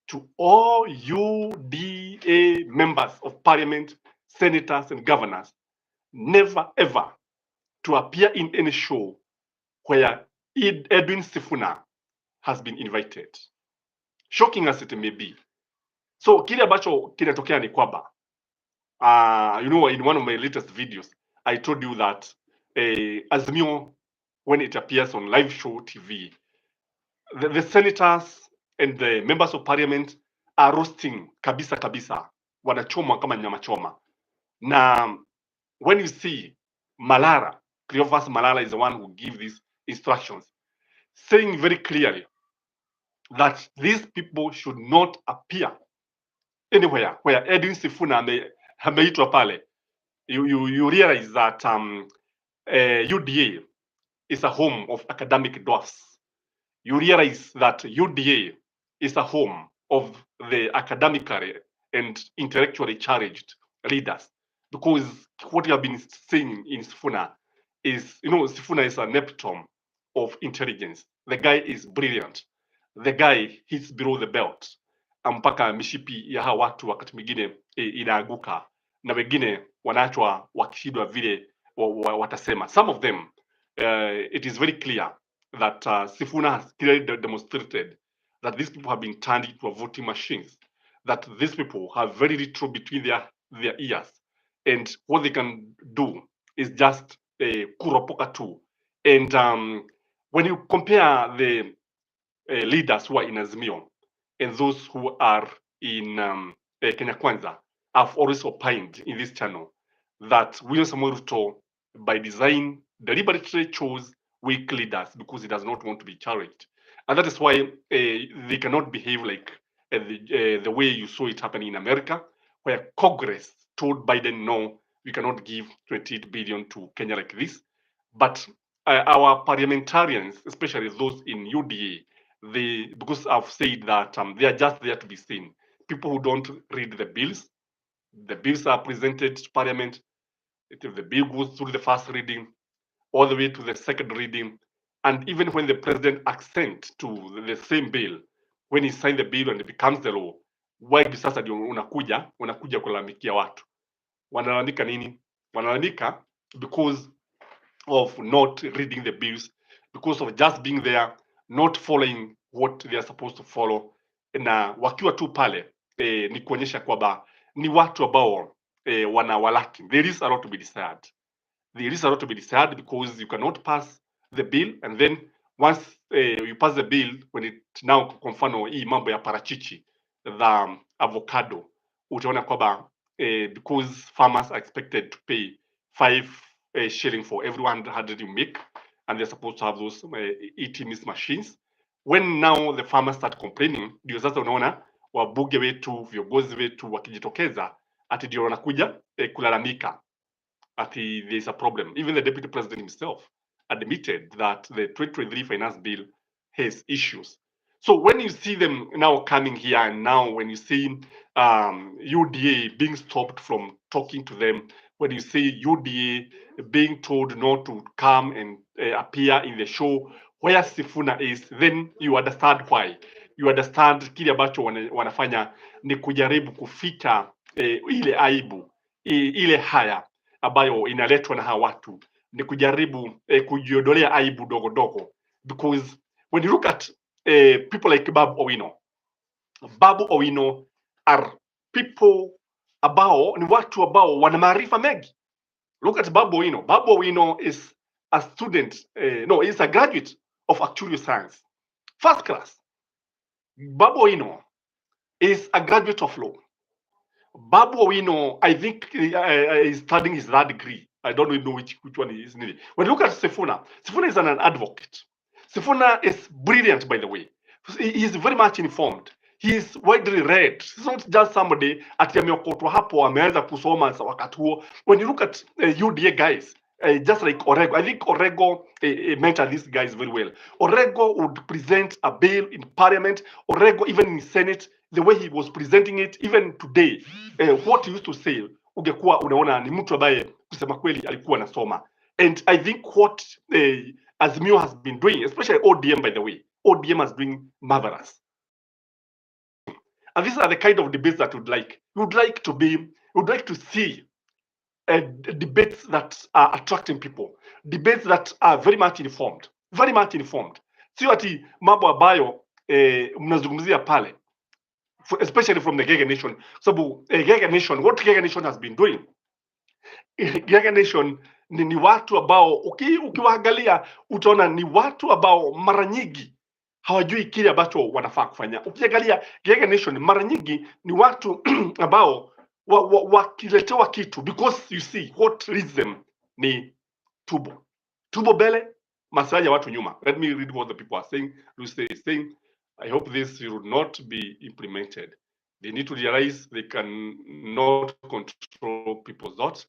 to all UDA members of parliament, senators and governors never ever to appear in any show where Edwin SIFUNA has been invited, shocking as it may be. So kile ambacho kinatokea ni kwamba in one of my latest videos I told you that Azimio, when it appears on live show TV, the senators and the members of parliament are roasting kabisa kabisa, wanachoma kama nyama choma. Na when you see Malala, Cleophas Malala is the one who gives these instructions, saying very clearly that these people should not appear anywhere where Edwin SIFUNA ameitwa pale. You realize that UDA is a home of academic dwarfs. You realize that UDA is a home of the academically and intellectually challenged leaders, because what you have been saying in SIFUNA is, SIFUNA is an epitome of intelligence. The guy is brilliant. The guy hits below the belt, mpaka mishipi ya hawa watu wakati mwingine inaaguka na wengine wanaachwa wakishindwa vile watasema. Some of them, it is very clear that SIFUNA has clearly demonstrated that these people have been turned into voting machines, that these people have very little between their ears, and what they can do is just kuropoka tu. And when you compare the leaders who are in Azimio and those who are in Kenya Kwanza, I've always opined in this channel that William Samoei Ruto, by design, deliberately chose weak leaders because he does not want to be challenged. And that is why they cannot behave like the way you saw it happen in America, where Congress told Biden, no, we cannot give 28 billion to Kenya like this. But our parliamentarians, especially those in UDA, because I've said that they are just there to be seen. People who don't read the bills are presented to Parliament. If the bill goes through the first reading, all the way to the second reading, and even when the president assents to the same bill, when he signs the bill and it becomes the law, why sasa ndio unakuja kulalamikia watu? Wanalalamika nini? Wanalalamika because of not reading the bills, because of just being there, not following what they are supposed to follow. Na wakiwa tu pale ni kuonyesha kwamba ni watu ambao wanawalaki. There is a lot to be desired. There is a lot to be desired because you cannot pass the bill, and then once you pass the bill, when it now, kwa mfano hii mambo ya parachichi, the avocado, utaona kwamba because farmers are expected to pay 5 shilling for every 100 you make, and they're supposed to have those ATM machines. When now the farmers start complaining, ndio sasa unaona wabunge wetu, viongozi wetu wakijitokeza ati ndio wanakuja kulalamika ati there is a problem. Even the deputy president himself admitted that the 2023 finance bill has issues. So when you see them now coming here, and now when you see UDA being stopped from talking to them, when you see UDA being told not to come and appear in the show where SIFUNA is, then you understand why. You understand kile ambacho wanafanya ni kujaribu kuficha ile aibu, ile haya ambayo inaletwa na hawa watu, ni kujaribu kujiondolea aibu dogo dogo, because when you look at people like Babu Owino are people ambao ni watu ambao wana maarifa mengi. Look at Babu Owino. Babu Owino is a student, is a graduate of actuarial science, first class. Babu Owino is a graduate of law. Babu Owino, I think, is studying his third degree. I don't know which one is needed. When you look at SIFUNA is an advocate. SIFUNA is brilliant, by the way. He is very much informed. He is widely read. He's not just somebody ati ameokotwa hapo ameanza kusoma wakati huo. When you look at UDA guys, just like Orego. I think Orego mentioned these guys very well. Orego would present a bill in parliament. Orego, even in Senate, the way he was presenting it, even today, what he used to say, ungekuwa unaona ni mtu ambaye kusema kweli alikuwa anasoma. And I think what Azimio has been doing, especially ODM, by the way, ODM is doing marvelous. And these are the kind of debates that would like. Would like to see debates that are attracting people, debates that are very much informed, sio ati mambo ambayo mnazungumzia pale, especially from the Gege Nation. Sababu Gege Nation, what Gege Nation has been doing, Gege Nation ni watu ambao ukiwaangalia utaona ni watu ambao mara nyingi hawajui kile ambacho wanafaa kufanya. Ukiangalia Gege Nation mara nyingi ni watu ambao wakiletewa kitu, because you see what leads them ni tubo bele, maslahi ya watu nyuma. Let me read what the people are saying. Lucy is saying, I hope this will not be implemented. They need to realize they can not control people's thoughts.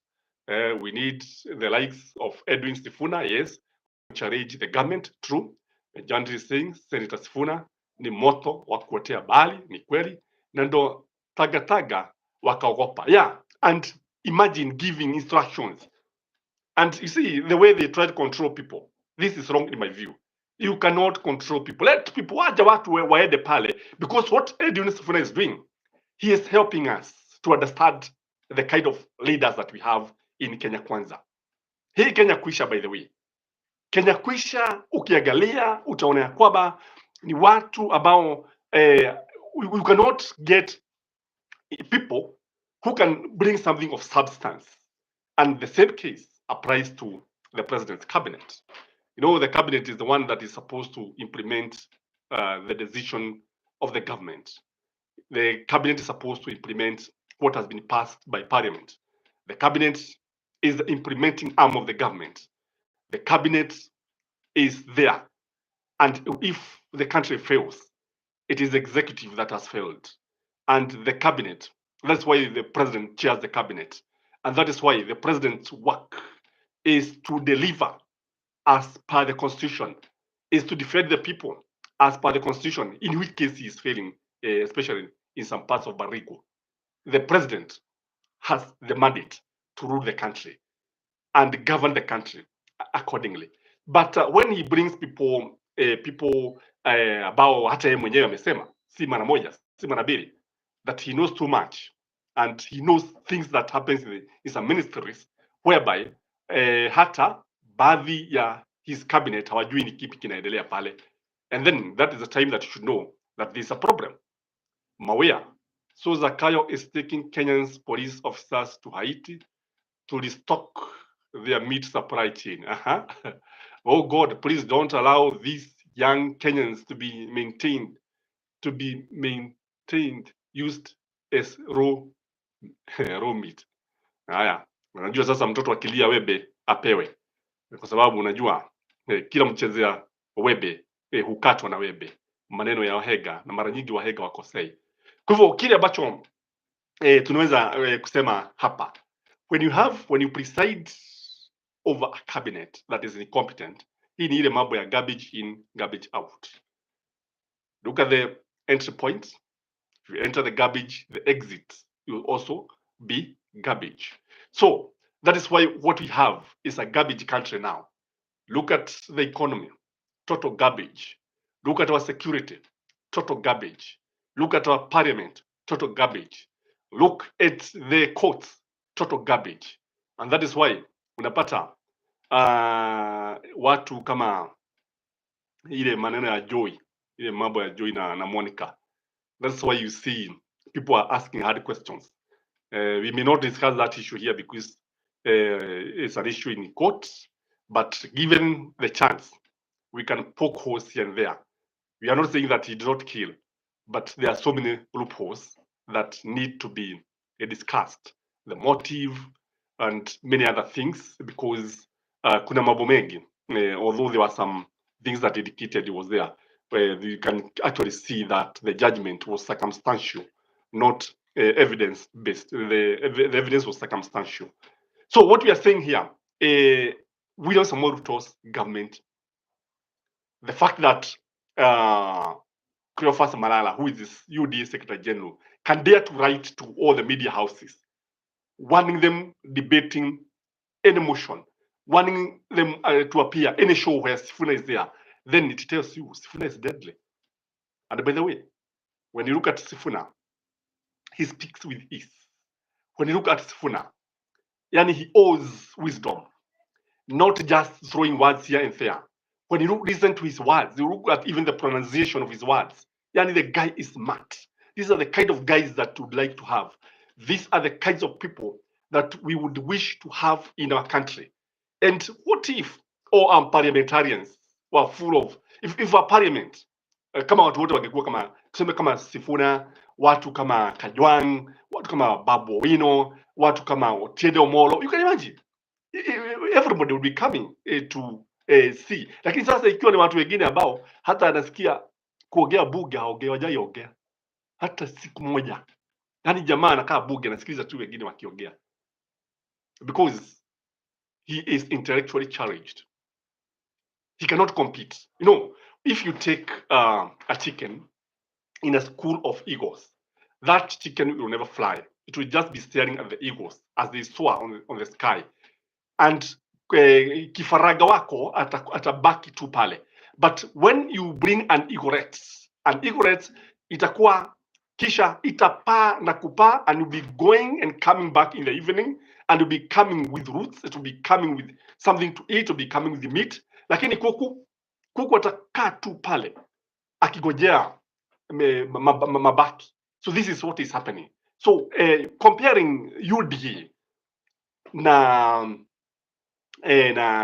We need the likes of Edwin SIFUNA, yes, challenge the government, true. Jandy is saying, Senator SIFUNA ni moto wa kuotea bali, ni kweli, na ndo taga wakaogopa. Yeah, and imagine giving instructions. And you see, the way they try to control people, this is wrong in my view. You cannot control people. Let people waja watu waende pale, because what Edwin SIFUNA is doing, he is helping us to understand the kind of leaders that we have in Kenya Kwanza. Hii Kenya Kwisha, by the way. Kenya Kwisha ukiangalia utaona ya kwamba ni watu ambao you cannot get people who can bring something of substance. And the same case applies to the president's cabinet. You know, the cabinet is the one that is supposed to implement the decision of the government. The cabinet is supposed to implement what has been passed by parliament. The cabinet is the implementing arm of the government. The cabinet is there. And if the country fails, it is the executive that has failed. And the cabinet, that's why the president chairs the cabinet. And that is why the president's work is to deliver as per the constitution, is to defend the people as per the constitution, in which case he is failing, especially in some parts of Barigo. The president has the mandate to rule the country and govern the country accordingly. But when he brings people ambao hata yeye mwenyewe amesema si mara moja si mara mbili, that he knows too much and he knows things that happens in some ministries whereby hata baadhi ya his cabinet hawajui ni kipi kinaendelea pale, and then that is the time that you should know that there is a problem. Mawea, so Zakayo is taking Kenyan's police officers to Haiti to restock their meat supply chain. Oh God, please don't allow these young Kenyans to be maintained, used as raw meat. Haya, unajua sasa mtoto akilia webe apewe, kwa sababu unajua kila mchezea webe hukatwa na webe, maneno ya wahega, na mara nyingi wahega wakosei. Kwa hivyo kile ambacho tunaweza kusema hapa, when you preside over a cabinet that is incompetent, hii ni ile mambo ya garbage in, garbage out. Look at the entry points. If you enter the garbage, the exit will also be garbage. So that is why what we have is a garbage country now. Look at the economy, total garbage. Look at our security, total garbage. Look at our parliament, total garbage. Look at the courts, total garbage. And that is why unapata watu kama ile maneno ya Joy, ile mambo ya Joy na Monica. That's why you see people are asking hard questions. We may not discuss that issue here because it's an issue in court, but given the chance, we can poke holes here and there. We are not saying that he did not kill, but there are so many loopholes that need to be discussed. The motive and many other things, because kuna mambo mengi, although there were some things that indicated he was there, where you can actually see that the judgment was circumstantial, not evidence-based. The evidence was circumstantial. So what we are saying here William Samoei Ruto's government, the fact that Cleophas Malala, who is this UDA Secretary General, can dare to write to all the media houses, warning them debating any motion, wanting them to appear any show where SIFUNA is there, then it tells you SIFUNA is deadly. And by the way, when you look at SIFUNA, he speaks with ease. When you look at SIFUNA, yani he owes wisdom, not just throwing words here and there. When you listen to his words, you look at even the pronunciation of his words. Yani the guy is smart. These are the kind of guys that would like to have. These are the kinds of people that we would wish to have in our country. And what if all our parliamentarians were full of, if our parliament, kama watu wote wangekuwa kama, tuseme kama SIFUNA, watu kama Kajwang, watu kama Babu Owino, watu kama Otiende Omolo, you can imagine everybody will be coming to see. Lakini sasa ikiwa ni watu wengine ambao hata anasikia kuongea bunge hawajaongea hata siku moja, yani jamaa anakaa bunge anasikiliza tu wengine wakiongea, because he is intellectually challenged. He cannot compete. You know, if you take a chicken in a school of eagles, that chicken will never fly. It will just be staring at the eagles as they soar on the sky. And kifaraga wako atabaki tu pale. But when you bring an egret itakuwa kisha itapaa na kupaa, and you'll be going and coming back in the evening, and you'll be coming with roots, it will be coming with something to eat, it will be coming with the meat. Lakini kuku atakaa tu pale akigojea mabaki. So this is what is happening. So comparing UDA na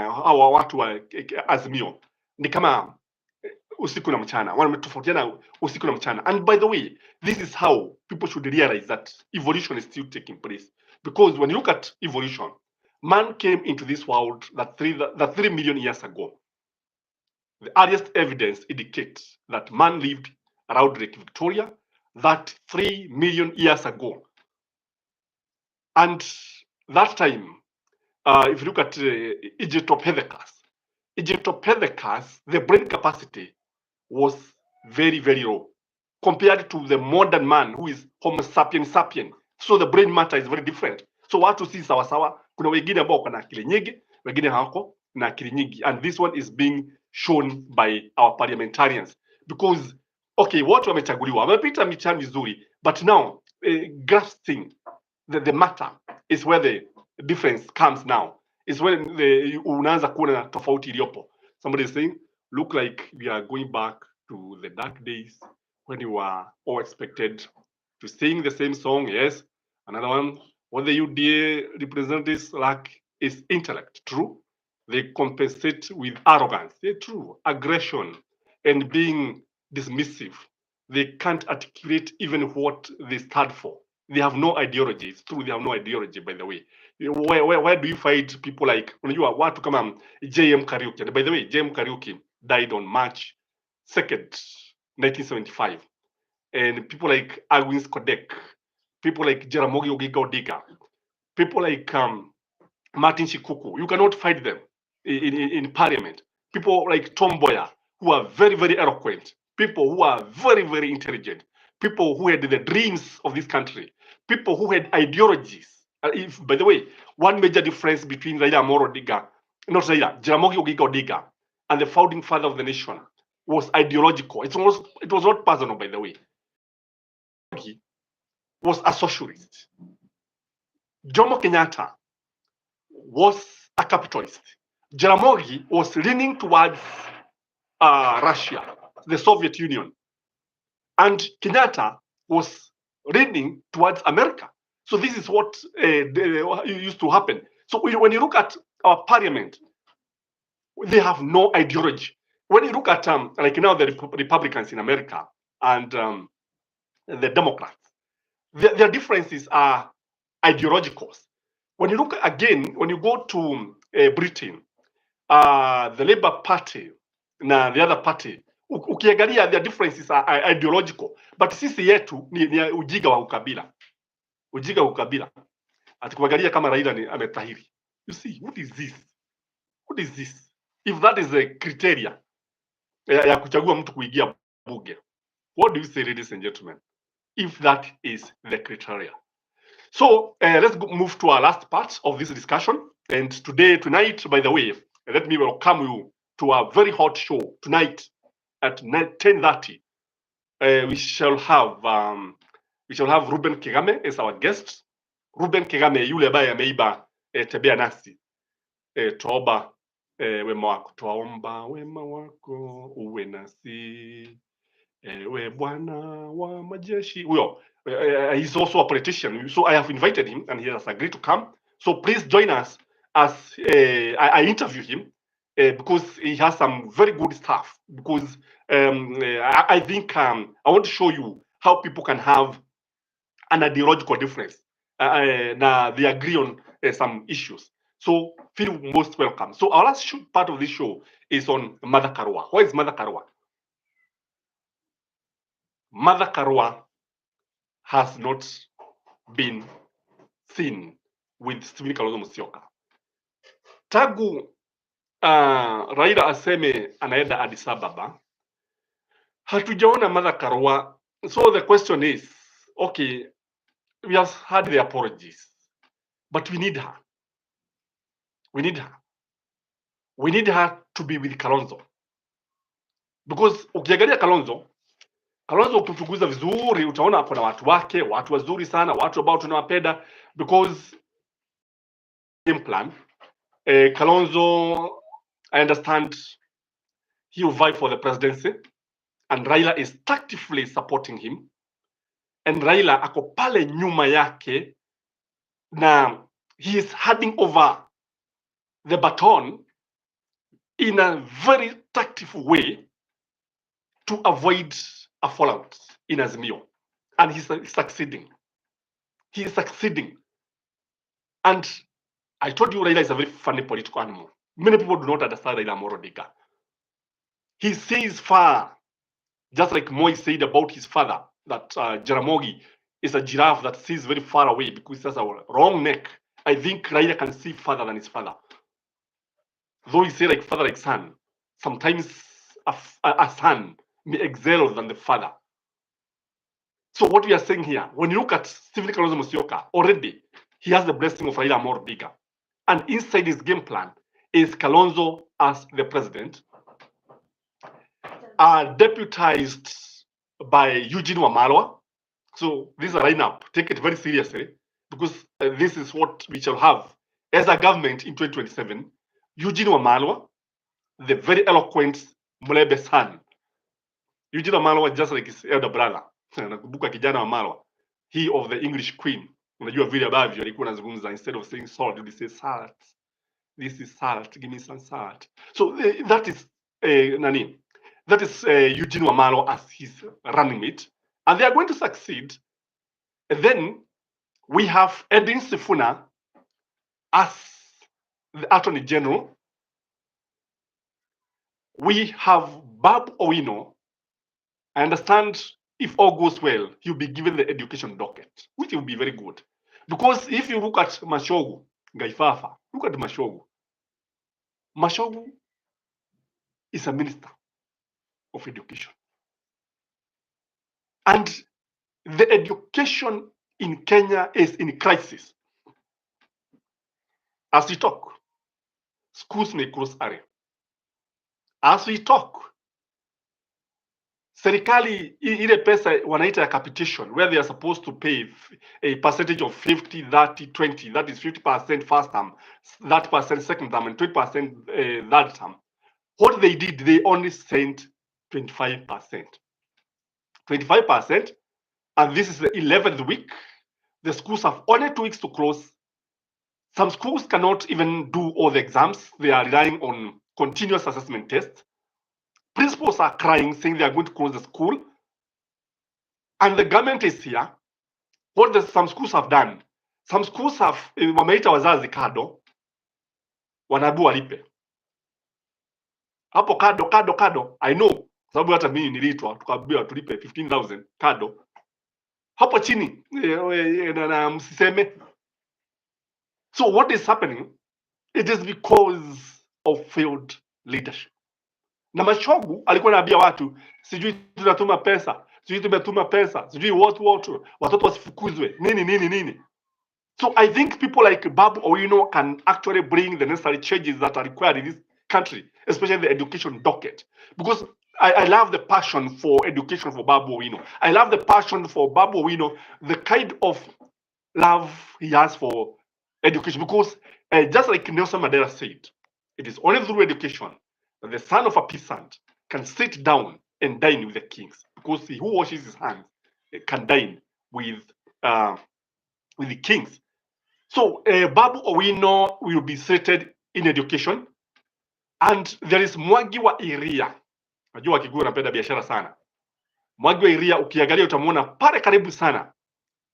hawa watu wa Azimio ni kama usiku na mchana, wanatofautiana usiku na mchana. And by the way, this is how people should realize that evolution is still taking place, because when you look at evolution, man came into this world that 3 million years ago. The earliest evidence indicates that man lived around Lake Victoria that 3 million years ago. And that time, if you look at Egyptopithecus, the brain capacity was very, very low compared to the modern man who is Homo sapiens sapien. So the brain matter is very different. So watu si sawa sawa, kuna wengine ambao wako na akili nyingi, wengine hawako na akili nyingi, and this one is being shown by our parliamentarians, because okay, watu wamechaguliwa, wamepita mitihani vizuri, but now grasping the matter is where the difference comes now. Is when unaanza kuona tofauti iliyopo. Somebody is saying, look like we are going back to the dark days when you were all expected to sing the same song. Yes. Another one, what the UDA representatives lack is intellect. True. They compensate with arrogance. Yeah, true. Aggression and being dismissive. They can't articulate even what they stand for. They have no ideology. It's true, they have no ideology, by the way. Where do you find people like, unajua watu kama J.M. Kariuki? And by the way, J.M. Kariuki died on March 2nd, 1975. And people like Edwin, people like Jaramogi Oginga Odinga, people like Martin Shikuku, you cannot find them in parliament. People like Tom Mboya, who are very, very eloquent, people who are very, very intelligent, people who had the dreams of this country, people who had ideologies. By the way, one major difference between Raila Amolo Odinga, not Raila, Jaramogi Oginga Odinga, and the founding father of the nation was ideological. It was not personal, by the way. He was a socialist. Jomo Kenyatta was a capitalist. Jaramogi was leaning towards Russia, the Soviet Union, and Kenyatta was leaning towards America. So this is what used to happen. So when you look at our parliament, they have no ideology. When you look at like now the Republicans in America and the Democrats, their differences are ideological. When you look again, when you go to Britain, the Labour Party na the other party, ukiangalia their differences are ideological, but sisi yetu ni ujiga wa ukabila. Ati kuangalia kama Raila ametahiri. You see, what is this? What is this? If that is a criteria ya kuchagua mtu kuingia bunge, what do you say, ladies and gentlemen, if that is the criteria? So let's move to our last part of this discussion. And tonight, by the way, let me welcome you to a very hot show tonight at 10:30. We shall have Ruben Kigame as our guest. Ruben Kigame yule ambaye ameiba tembea nasi tuomba wema wako, twaomba wema wako uwe nasi ewe Bwana wa majeshi. Huyo he's also a politician, so I have invited him and he has agreed to come. So please join us as I interview him because he has some very good stuff. Because I think I want to show you how people can have an ideological difference. Now they agree on some issues. So feel most welcome. So our last part of this show is on Mother Karua. What is Mother Karua? Mother Karua has not been seen with Stephen Kalonzo Musyoka. Tangu Raila aseme anaenda Addis Ababa, hatujaona Mother Karua. So the question is, okay, we have had the apologies, but we need her. We need her. We need her to be with Kalonzo. Because ukiangalia Kalonzo ukimchunguza vizuri utaona hapo na watu wake, watu wazuri sana, watu ambao tunawapenda, because game plan Kalonzo, I understand he will vie for the presidency and Raila is tactfully supporting him, and Raila ako pale nyuma yake na he is handing over the baton in a very tactful way to avoid a fallout in Azimio, and he's succeeding. He is succeeding. And I told you Raila is a very funny political animal. Many people do not understand Raila Amolo Odinga. He sees far, just like Moi said about his father, that Jaramogi is a giraffe that sees very far away because he has a wrong neck. I think Raila can see further than his father. Though he say like father, like son, sometimes a son may excel than the father. So what we are saying here, when you look at Stephen Kalonzo Musyoka, already he has the blessing of Raila Amolo Odinga. And inside his game plan is Kalonzo as the president, deputized by Eugene Wamalwa. So this is a lineup. Take it very seriously, because this is what we shall have as a government in 2027. Eugene Wamalwa, the very eloquent Mulebe son. Eugene Wamalwa just like his elder brother. Nakumbuka kijana Wamalwa, he of the English Queen. Unajua vile ambavyo alikuwa anazungumza, instead of saying salt, he say salt. This is salt, give me some salt. So that is nani? That is Eugene Wamalwa as his running mate, and they are going to succeed. And then we have Edwin SIFUNA as the Attorney General. We have Bob Owino. I understand if all goes well, he'll be given the education docket, which will be very good. Because if you look at Mashogu, Gaifafa, look at Mashogu. Mashogu is a minister of education. And the education in Kenya is in crisis. As we talk, schools may close area. As we talk, serikali ile pesa wanaita ya capitation, where they are supposed to pay a percentage of 50, 30, 20, that is 50% first term, 30% second term, and 20% third term. What they did, they only sent 25%. 25%, and this is the 11th week. The schools have only 2 weeks to close. Some schools cannot even do all the exams. They are relying on continuous assessment tests. Principals are crying, saying they are going to close the school. And the government is here. What some schools have done, some schools have wameita wazazi kado, wanabu walipe hapo kado. I know, sababu hata mimi niliitwa tukaambiwa tulipe 15,000 kado hapo chini na msiseme. So what is happening? It is because of failed leadership. Na Mashogu alikuwa anaambia watu sijui tunatuma pesa, sijui tumetuma pesa, sijui watu watoto wasifukuzwe nini. So I think people like Babu Owino can actually bring the necessary changes that are required in this country, especially the education docket. Because I love the passion for education for Babu Owino. I love the passion for Babu Owino, the kind of love he has for education. Because just like Nelson Mandela said, it is only through education that the son of a peasant can sit down and dine with the kings. Because he who washes his hands can dine with the kings. So Babu Owino will be seated in education, and there is Mwangi wa Iria. Najua Wakikuyu wanapenda biashara sana. Mwangi wa Iria ukiangalia utamuona pale karibu sana.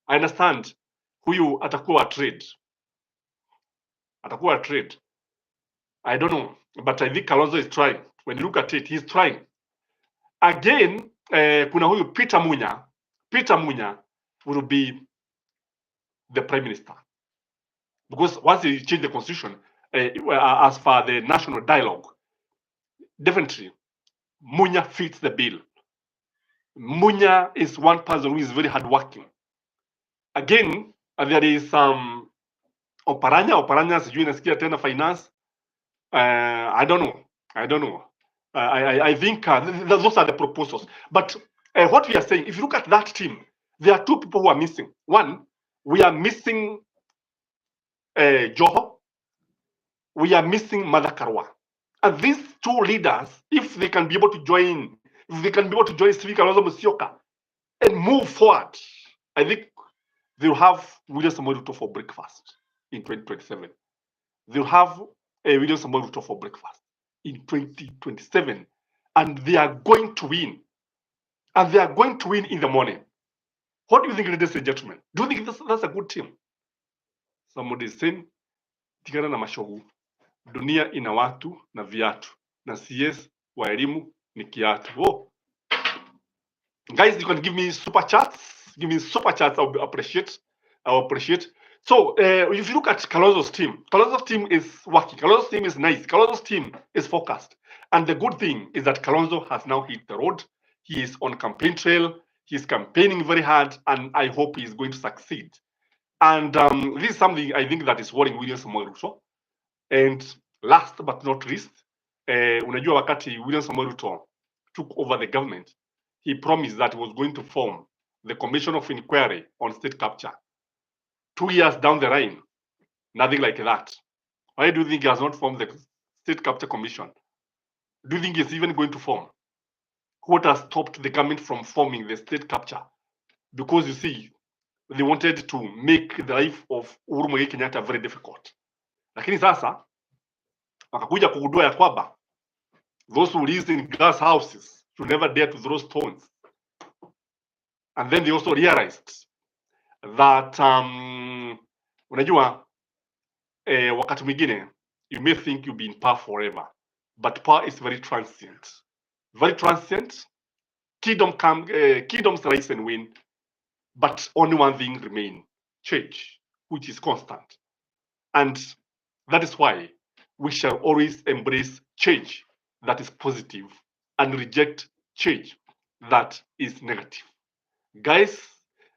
I understand huyu atakuwa trade. Atakuwa trade. I don't know, but I think Kalonzo is trying. When you look at it, he's trying. Again, kuna huyu Peter Munya. Peter Munya will be the prime minister. Because once he changed the constitution, as for the national dialogue, definitely Munya fits the bill. Munya is one person who is very hardworking. Again, there is Oparanya sijui nasikia tena finance. I don't know. I think those are the proposals. But what we are saying, if you look at that team, there are two people who are missing. One, we are missing Joho. We are missing Mother Karwa. And these two leaders, if they can be able to join, Stephen Kalonzo Musyoka and move forward, I think they'll have William Samoei Ruto for breakfast in 2027. They'll have William Samoei Ruto for breakfast in 2027. And they are going to win. And they are going to win in the morning. What do you think, ladies and gentlemen? Do you think that's a good team? Somebody is saying, tigana na mashogu. Dunia ina watu na viatu. Na CS wa elimu ni kiatu. Oh. Guys, you can give me super chats. Give me super chats. I'll appreciate. So, if you look at Kalonzo's team is working. Kalonzo's team is nice. Kalonzo's team is focused. And the good thing is that Kalonzo has now hit the road. He is on campaign trail. He's campaigning very hard, and I hope he's going to succeed. And this is something I think that is worrying William Samoei Ruto. And last but not least, unajua wakati William Samoei Ruto took over the government, he promised that he was going to form the Commission of Inquiry on State Capture. 2 years down the line, nothing like that. Why do you think he has not formed the State Capture Commission? Do you think he's even going to form? What has stopped the government from forming the state capture? Because you see, they wanted to make the life of Uhuru Muigai Kenyatta very difficult. Lakini sasa wakakuja kugundua ya kwamba those who live in glass houses should never dare to throw stones. And then they also realized that unajua wakati mwingine you may think you'll be in power forever, but power is very transient. Very transient. Kingdoms rise and win, but only one thing remains: change, which is constant. And that is why we shall always embrace change that is positive and reject change that is negative. Guys,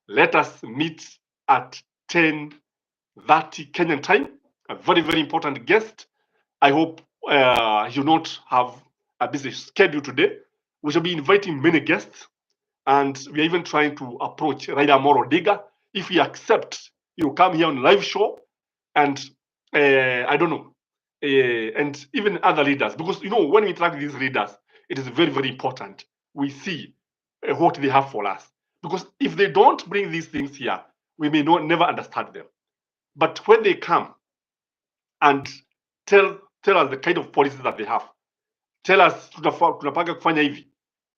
let us meet at 10:30 Kenyan time. A very, very important guest. I hope you not have a busy schedule today. We shall be inviting many guests, and we are even trying to approach Raila Amolo Odinga. If he accepts, he will come here on live show, and I don't know, and even other leaders, because when we interact with these leaders, it is very, very important we see what they have for us. Because if they don't bring these things here, we may never understand them. But when they come and tell us the kind of policies that they have, tell us tunapanga kufanya hivi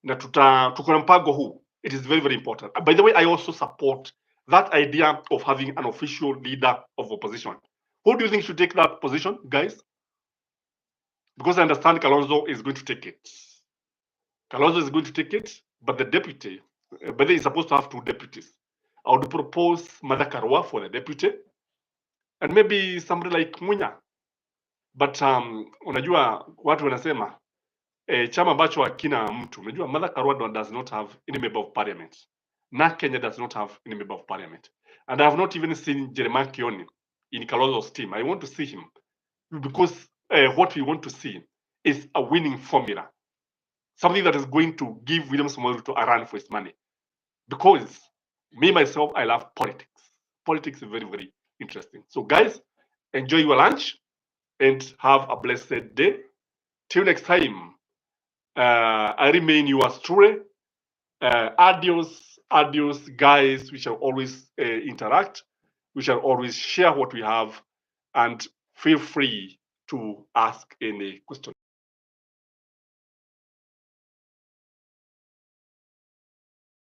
na tuko na mpango huu, it is very, very important. By the way, I also support that idea of having an official leader of opposition. Who do you think should take that position, guys? Because I understand Kalonzo is going to take it. Kalonzo is going to take it, but the deputy, but they is supposed to have 2 deputies. I would propose Mother Karwa for the deputy, and maybe somebody like Munya but unajua watu wanasema chama ambacho hakina mtu, unajua Martha Karua does not have any member of parliament, na Kenya does not have any member of parliament, and I have not even seen Jeremiah Kioni in Kalonzo's team. I want to see him because what we want to see is a winning formula, something that is going to give William Samoei Ruto a run for his money. Because me myself, I love politics. Politics is very, very interesting. So guys, enjoy your lunch and have a blessed day. Till next time, I remain yours truly. Adios, adios, guys. We shall always interact. We shall always share what we have, and feel free to ask any question.